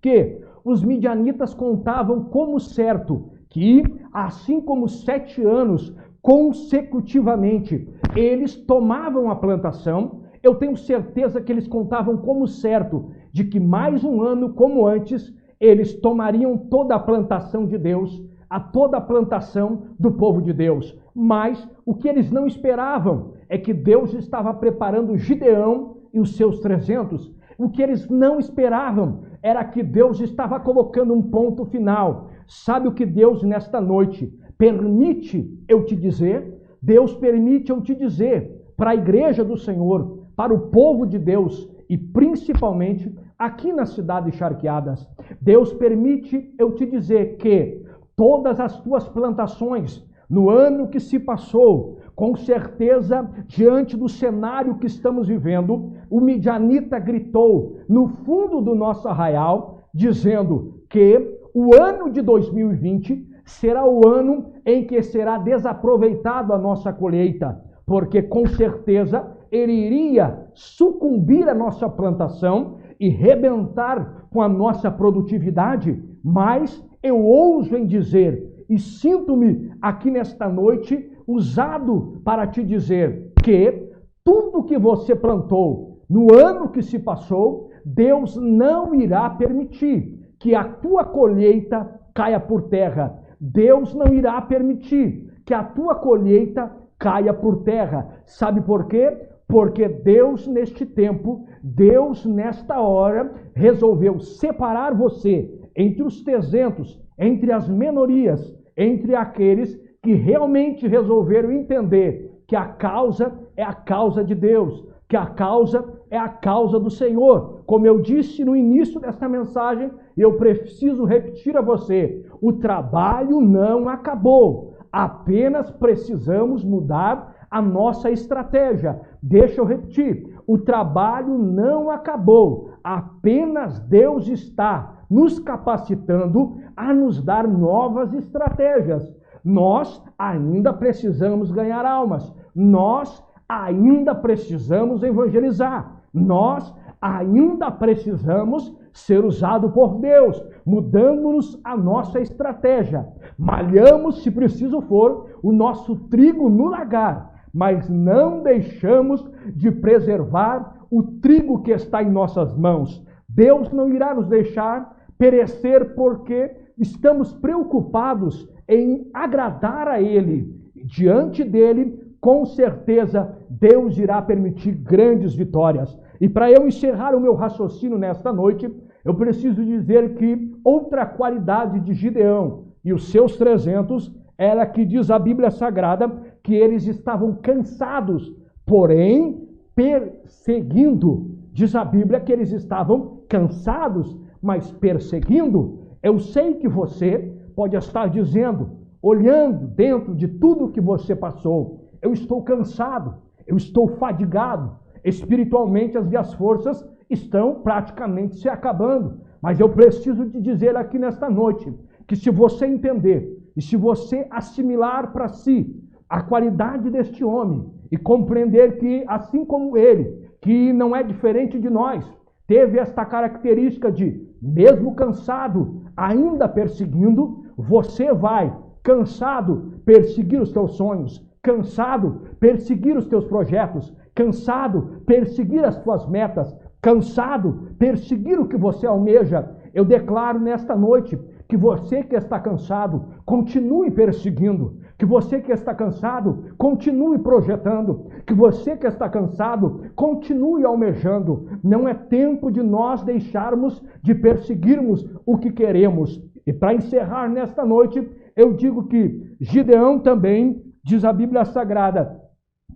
Speaker 6: que os midianitas contavam como certo que, assim como 7 anos consecutivamente eles tomavam a plantação, eu tenho certeza que eles contavam como certo de que mais um ano como antes eles tomariam toda a plantação de Deus, a toda a plantação do povo de Deus. Mas o que eles não esperavam é que Deus estava preparando Gideão e os seus 300. O que eles não esperavam era que Deus estava colocando um ponto final. Sabe o que Deus nesta noite permite eu te dizer? Deus permite eu te dizer para a igreja do Senhor, para o povo de Deus e principalmente aqui na cidade de Charqueadas. Deus permite eu te dizer que todas as tuas plantações no ano que se passou, com certeza, diante do cenário que estamos vivendo, o midianita gritou no fundo do nosso arraial, dizendo que o ano de 2020 será o ano em que será desaproveitado a nossa colheita, porque com certeza ele iria sucumbir à nossa plantação e rebentar com a nossa produtividade. Mas eu ouso em dizer, e sinto-me aqui nesta noite usado para te dizer que tudo que você plantou no ano que se passou, Deus não irá permitir que a tua colheita caia por terra. Deus não irá permitir que a tua colheita caia por terra. Sabe por quê? Porque Deus neste tempo, Deus nesta hora, resolveu separar você entre os 300, entre as minorias, entre aqueles que realmente resolveram entender que a causa é a causa de Deus, que a causa é a causa do Senhor. Como eu disse no início desta mensagem, eu preciso repetir a você, o trabalho não acabou, apenas precisamos mudar a nossa estratégia. Deixa eu repetir, o trabalho não acabou, apenas Deus está nos capacitando a nos dar novas estratégias. Nós ainda precisamos ganhar almas, nós ainda precisamos evangelizar, nós ainda precisamos ser usado por Deus, mudando-nos a nossa estratégia. Malhamos, se preciso for, o nosso trigo no lagar, mas não deixamos de preservar o trigo que está em nossas mãos. Deus não irá nos deixar perecer porque estamos preocupados em agradar a Ele. Diante dele, com certeza, Deus irá permitir grandes vitórias. E para eu encerrar o meu raciocínio nesta noite, eu preciso dizer que outra qualidade de Gideão e os seus 300 era que diz a Bíblia Sagrada que eles estavam cansados, porém perseguindo. Diz a Bíblia que eles estavam cansados, mas perseguindo. Eu sei que você pode estar dizendo, olhando dentro de tudo que você passou, eu estou cansado, eu estou fadigado, espiritualmente as minhas forças estão praticamente se acabando. Mas eu preciso te dizer aqui nesta noite, que se você entender, e se você assimilar para si a qualidade deste homem, e compreender que, assim como ele, que não é diferente de nós, teve esta característica de, mesmo cansado, ainda perseguindo, você vai, cansado, perseguir os teus sonhos, cansado, perseguir os teus projetos, cansado, perseguir as tuas metas, cansado, perseguir o que você almeja. Eu declaro nesta noite que você que está cansado, continue perseguindo. Que você que está cansado, continue projetando. Que você que está cansado, continue almejando. Não é tempo de nós deixarmos de perseguirmos o que queremos. E para encerrar nesta noite, eu digo que Gideão também, diz a Bíblia Sagrada,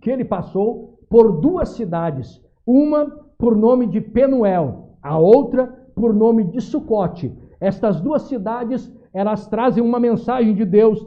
Speaker 6: que ele passou por duas cidades. Uma por nome de Penuel, a outra por nome de Sucote. Estas duas cidades, elas trazem uma mensagem de Deus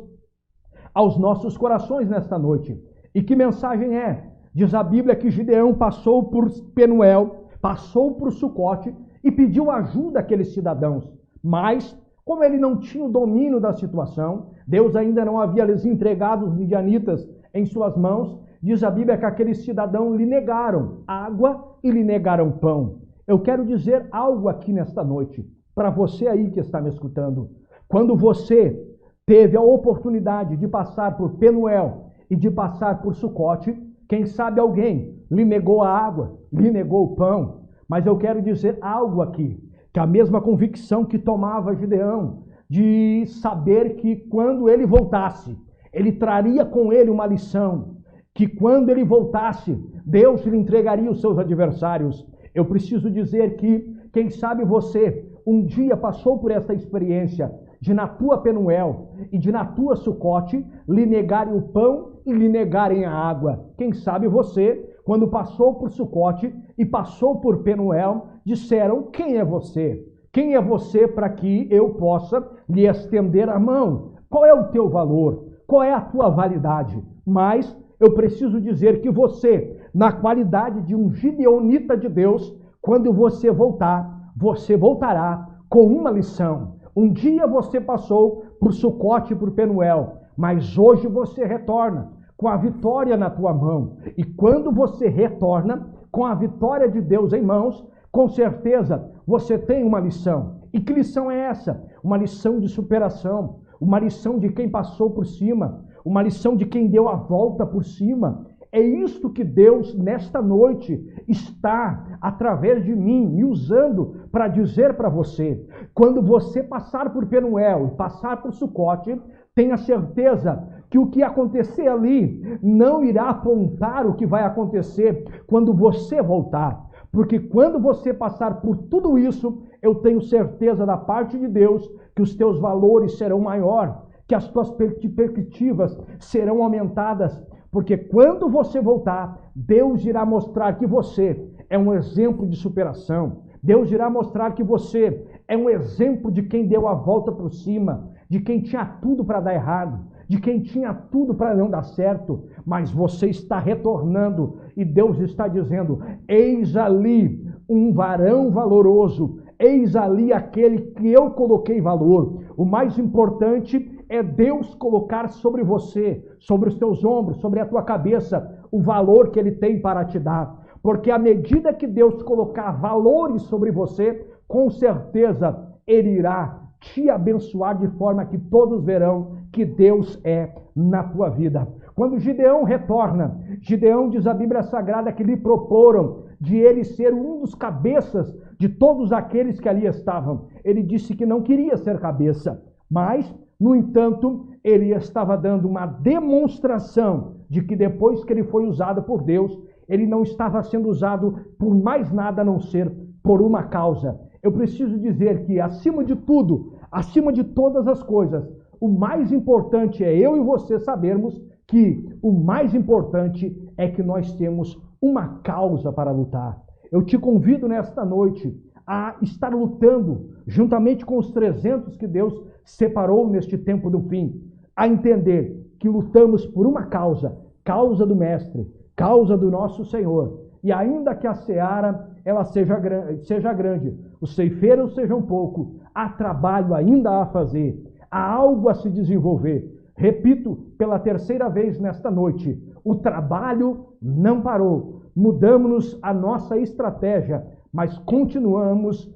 Speaker 6: aos nossos corações nesta noite. E que mensagem é? Diz a Bíblia que Gideão passou por Penuel, passou por Sucote e pediu ajuda àqueles cidadãos. Mas, como ele não tinha o domínio da situação, Deus ainda não havia lhes entregado os midianitas em suas mãos, diz a Bíblia que aqueles cidadãos lhe negaram água e lhe negaram pão. Eu quero dizer algo aqui nesta noite, para você aí que está me escutando. Quando você teve a oportunidade de passar por Penuel e de passar por Sucote, quem sabe alguém lhe negou a água, lhe negou o pão. Mas eu quero dizer algo aqui, que a mesma convicção que tomava Gideão, de saber que quando ele voltasse, ele traria com ele uma lição, que quando ele voltasse, Deus lhe entregaria os seus adversários. Eu preciso dizer que, quem sabe você um dia passou por esta experiência de na tua Penuel e de na tua Sucote lhe negarem o pão e lhe negarem a água. Quem sabe você, quando passou por Sucote e passou por Penuel, disseram, quem é você? Quem é você para que eu possa lhe estender a mão? Qual é o teu valor? Qual é a tua validade? Mas eu preciso dizer que você, na qualidade de um gideonita de Deus, quando você voltar, você voltará com uma lição. Um dia você passou por Sucote e por Penuel, mas hoje você retorna com a vitória na tua mão. E quando você retorna com a vitória de Deus em mãos, com certeza você tem uma lição. E que lição é essa? Uma lição de superação, uma lição de quem passou por cima, uma lição de quem deu a volta por cima. É isto que Deus, nesta noite, está, através de mim, me usando para dizer para você. Quando você passar por Penuel e passar por Sucote, tenha certeza que o que acontecer ali não irá apontar o que vai acontecer quando você voltar. Porque quando você passar por tudo isso, eu tenho certeza da parte de Deus que os teus valores serão maiores, que as tuas perspectivas serão aumentadas. Porque quando você voltar, Deus irá mostrar que você é um exemplo de superação. Deus irá mostrar que você é um exemplo de quem deu a volta por cima, de quem tinha tudo para dar errado, de quem tinha tudo para não dar certo, mas você está retornando e Deus está dizendo, eis ali um varão valoroso, eis ali aquele que eu coloquei valor. O mais importante é Deus colocar sobre você, sobre os teus ombros, sobre a tua cabeça, o valor que Ele tem para te dar. Porque à medida que Deus colocar valores sobre você, com certeza Ele irá te abençoar de forma que todos verão que Deus é na tua vida. Quando Gideão retorna, Gideão, diz a Bíblia Sagrada, que lhe proporam de ele ser um dos cabeças de todos aqueles que ali estavam. Ele disse que não queria ser cabeça, mas, no entanto, ele estava dando uma demonstração de que depois que ele foi usado por Deus, ele não estava sendo usado por mais nada a não ser por uma causa. Eu preciso dizer que, acima de tudo, acima de todas as coisas, o mais importante é eu e você sabermos que o mais importante é que nós temos uma causa para lutar. Eu te convido nesta noite a estar lutando juntamente com os 300 que Deus separou neste tempo do fim, a entender que lutamos por uma causa, causa do Mestre, causa do nosso Senhor. E ainda que a seara ela seja grande, os ceifeiros sejam pouco, há trabalho ainda a fazer, há algo a se desenvolver. Repito pela terceira vez nesta noite, o trabalho não parou. Mudamos a nossa estratégia, mas continuamos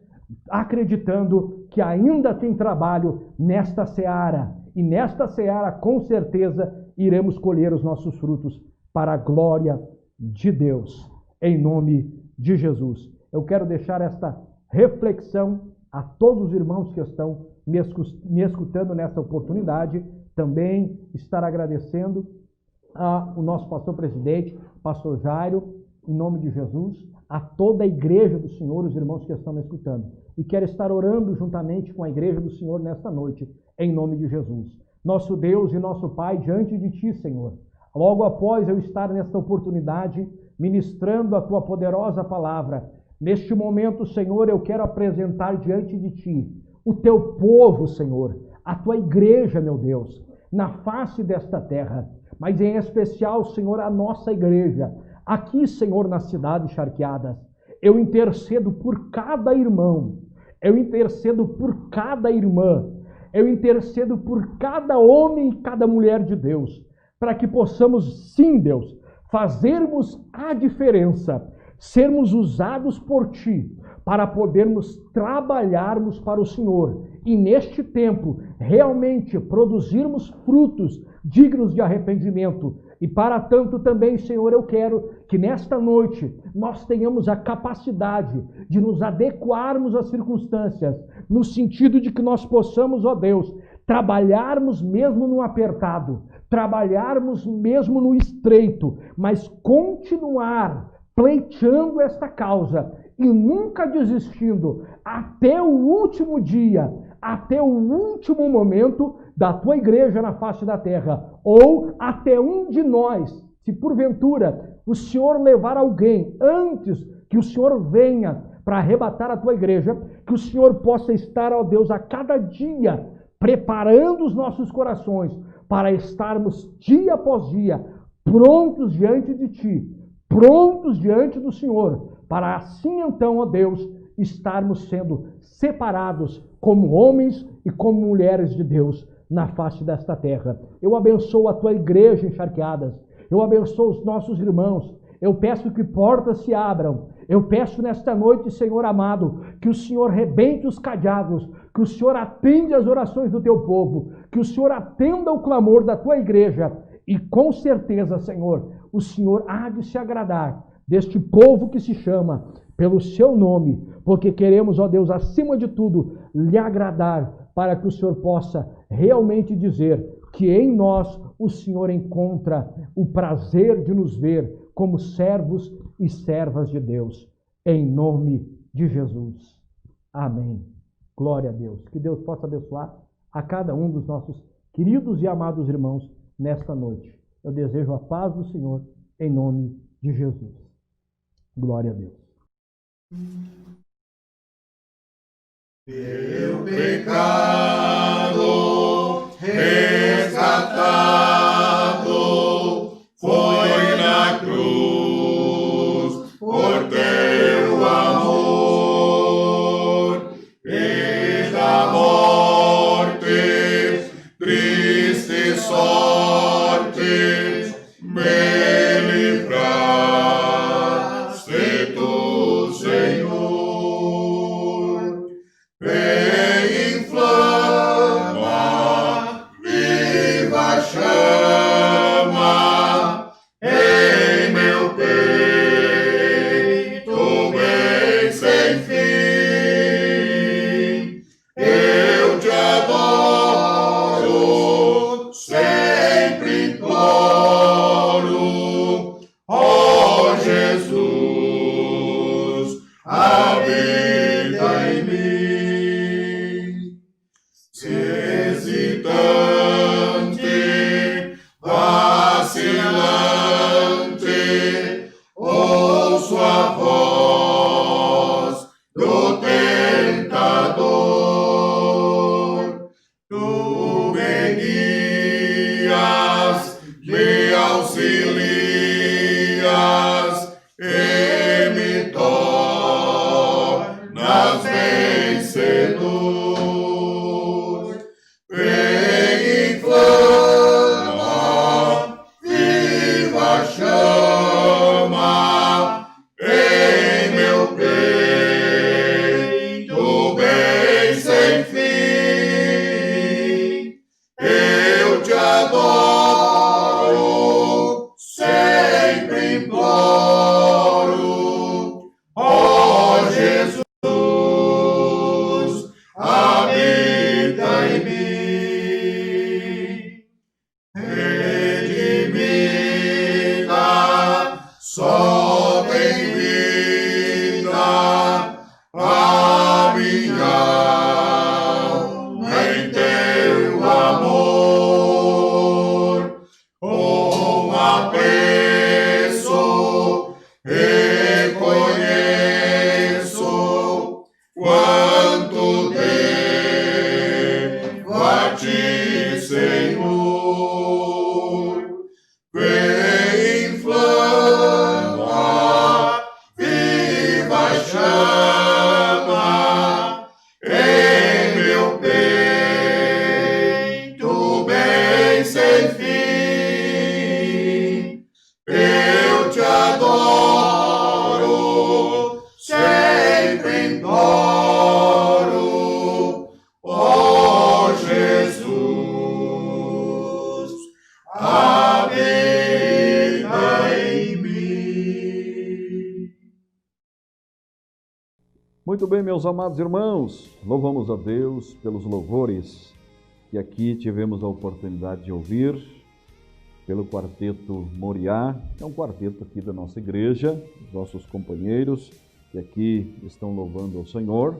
Speaker 6: acreditando que ainda tem trabalho nesta seara. E nesta seara, com certeza, iremos colher os nossos frutos para a glória de Deus, em nome de Jesus. Eu quero deixar esta reflexão a todos os irmãos que estão me escutando nesta oportunidade. Também estar agradecendo ao nosso pastor presidente, pastor Jairo, em nome de Jesus, a toda a igreja do Senhor, os irmãos que estão me escutando. E quero estar orando juntamente com a igreja do Senhor nesta noite, em nome de Jesus. Nosso Deus e nosso Pai, diante de Ti, Senhor, logo após eu estar nesta oportunidade, ministrando a Tua poderosa palavra, neste momento, Senhor, eu quero apresentar diante de Ti o Teu povo, Senhor, a Tua igreja, meu Deus, na face desta terra, mas em especial, Senhor, a nossa igreja, aqui, Senhor, na cidade de Charqueadas. Eu intercedo por cada irmão, eu intercedo por cada irmã, eu intercedo por cada homem e cada mulher de Deus, para que possamos, sim, Deus, fazermos a diferença, sermos usados por Ti, para podermos trabalharmos para o Senhor e neste tempo realmente produzirmos frutos dignos de arrependimento. E para tanto também, Senhor, eu quero que nesta noite nós tenhamos a capacidade de nos adequarmos às circunstâncias, no sentido de que nós possamos, ó Deus, trabalharmos mesmo no apertado, trabalharmos mesmo no estreito, mas continuar pleiteando esta causa e nunca desistindo até o último dia, até o último momento da Tua igreja na face da terra, ou até um de nós, se porventura o Senhor levar alguém antes que o Senhor venha para arrebatar a Tua igreja, que o Senhor possa estar, ó Deus, a cada dia preparando os nossos corações para estarmos dia após dia prontos diante de Ti, prontos diante do Senhor, para assim então, ó Deus, estarmos sendo separados como homens e como mulheres de Deus na face desta terra. Eu abençoo a Tua igreja em Charqueadas, eu abençoo os nossos irmãos, eu peço que portas se abram, eu peço nesta noite, Senhor amado, que o Senhor rebente os cadeados, que o Senhor atenda as orações do Teu povo, que o Senhor atenda o clamor da Tua igreja, e com certeza, Senhor, o Senhor há de se agradar deste povo que se chama pelo Seu nome, porque queremos, ó Deus, acima de tudo, lhe agradar, para que o Senhor possa realmente dizer que em nós o Senhor encontra o prazer de nos ver como servos e servas de Deus, em nome de Jesus. Amém. Glória a Deus. Que Deus possa abençoar a cada um dos nossos queridos e amados irmãos nesta noite. Eu desejo a paz do Senhor em nome de Jesus. Glória a Deus.
Speaker 4: Teu pecado resgatado foi na cruz por Teu amor e da morte triste sorte me livraste Tu, Senhor. Vem, inflama, viva chama. só tem vida a minha alma em teu amor. Com apreço reconheço quanto devo a ti, Senhor. Vem, inflama viva chama em meu peito, bem sem fim. Eu te adoro, sempre imploro, ó Jesus, habita em mim.
Speaker 3: Muito bem, meus amados irmãos, louvamos a Deus pelos louvores que aqui tivemos a oportunidade de ouvir pelo Quarteto Moriá, que é um quarteto aqui da nossa igreja, os nossos companheiros que aqui estão louvando ao Senhor,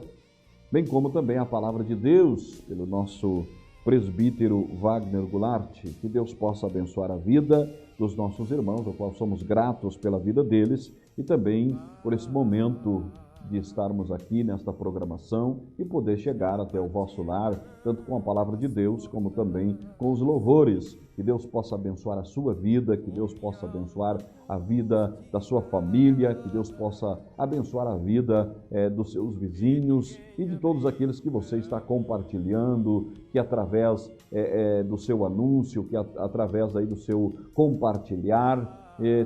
Speaker 3: bem como também a palavra de Deus pelo nosso presbítero Wagner Goulart. Que Deus possa abençoar a vida dos nossos irmãos, ao qual somos gratos pela vida deles e também por esse momento de estarmos aqui nesta programação e poder chegar até o vosso lar, tanto com a palavra de Deus, como também com os louvores. Que Deus possa abençoar a sua vida, que Deus possa abençoar a vida da sua família, que Deus possa abençoar a vida dos seus vizinhos e de todos aqueles que você está compartilhando, que através do seu anúncio, que através aí do seu compartilhar,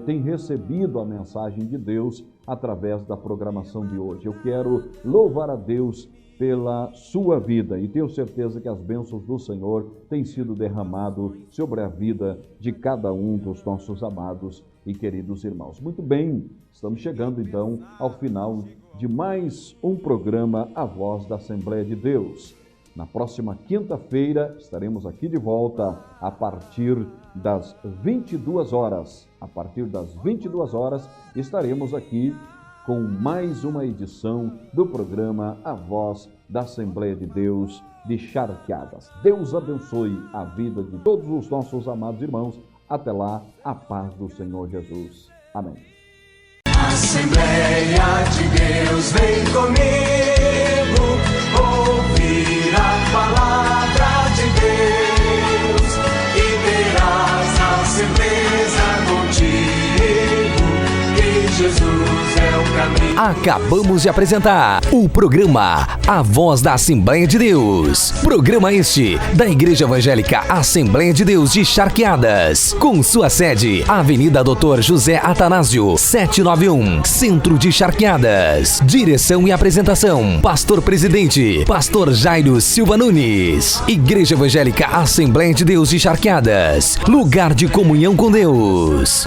Speaker 3: tem recebido a mensagem de Deus através da programação de hoje. Eu quero louvar a Deus pela sua vida e tenho certeza que as bênçãos do Senhor têm sido derramadas sobre a vida de cada um dos nossos amados e queridos irmãos. Muito bem, estamos chegando então ao final de mais um programa A Voz da Assembleia de Deus. Na próxima quinta-feira estaremos aqui de volta a partir das 22 horas. A partir das 22 horas estaremos aqui com mais uma edição do programa A Voz da Assembleia de Deus de Charqueadas. Deus abençoe a vida de todos os nossos amados irmãos. Até lá, a paz do Senhor Jesus. Amém.
Speaker 1: Assembleia de Deus, vem comigo, ouvir a palavra de Deus e terás a certeza contigo que Jesus é o caminho.
Speaker 2: Acabamos de apresentar o programa A Voz da Assembleia de Deus. Programa este da Igreja Evangélica Assembleia de Deus de Charqueadas, com sua sede, Avenida Dr. José Atanásio, 791, Centro de Charqueadas. Direção e apresentação, Pastor Presidente, Pastor Jairo Silva Nunes. Igreja Evangélica Assembleia de Deus de Charqueadas, lugar de comunhão com Deus.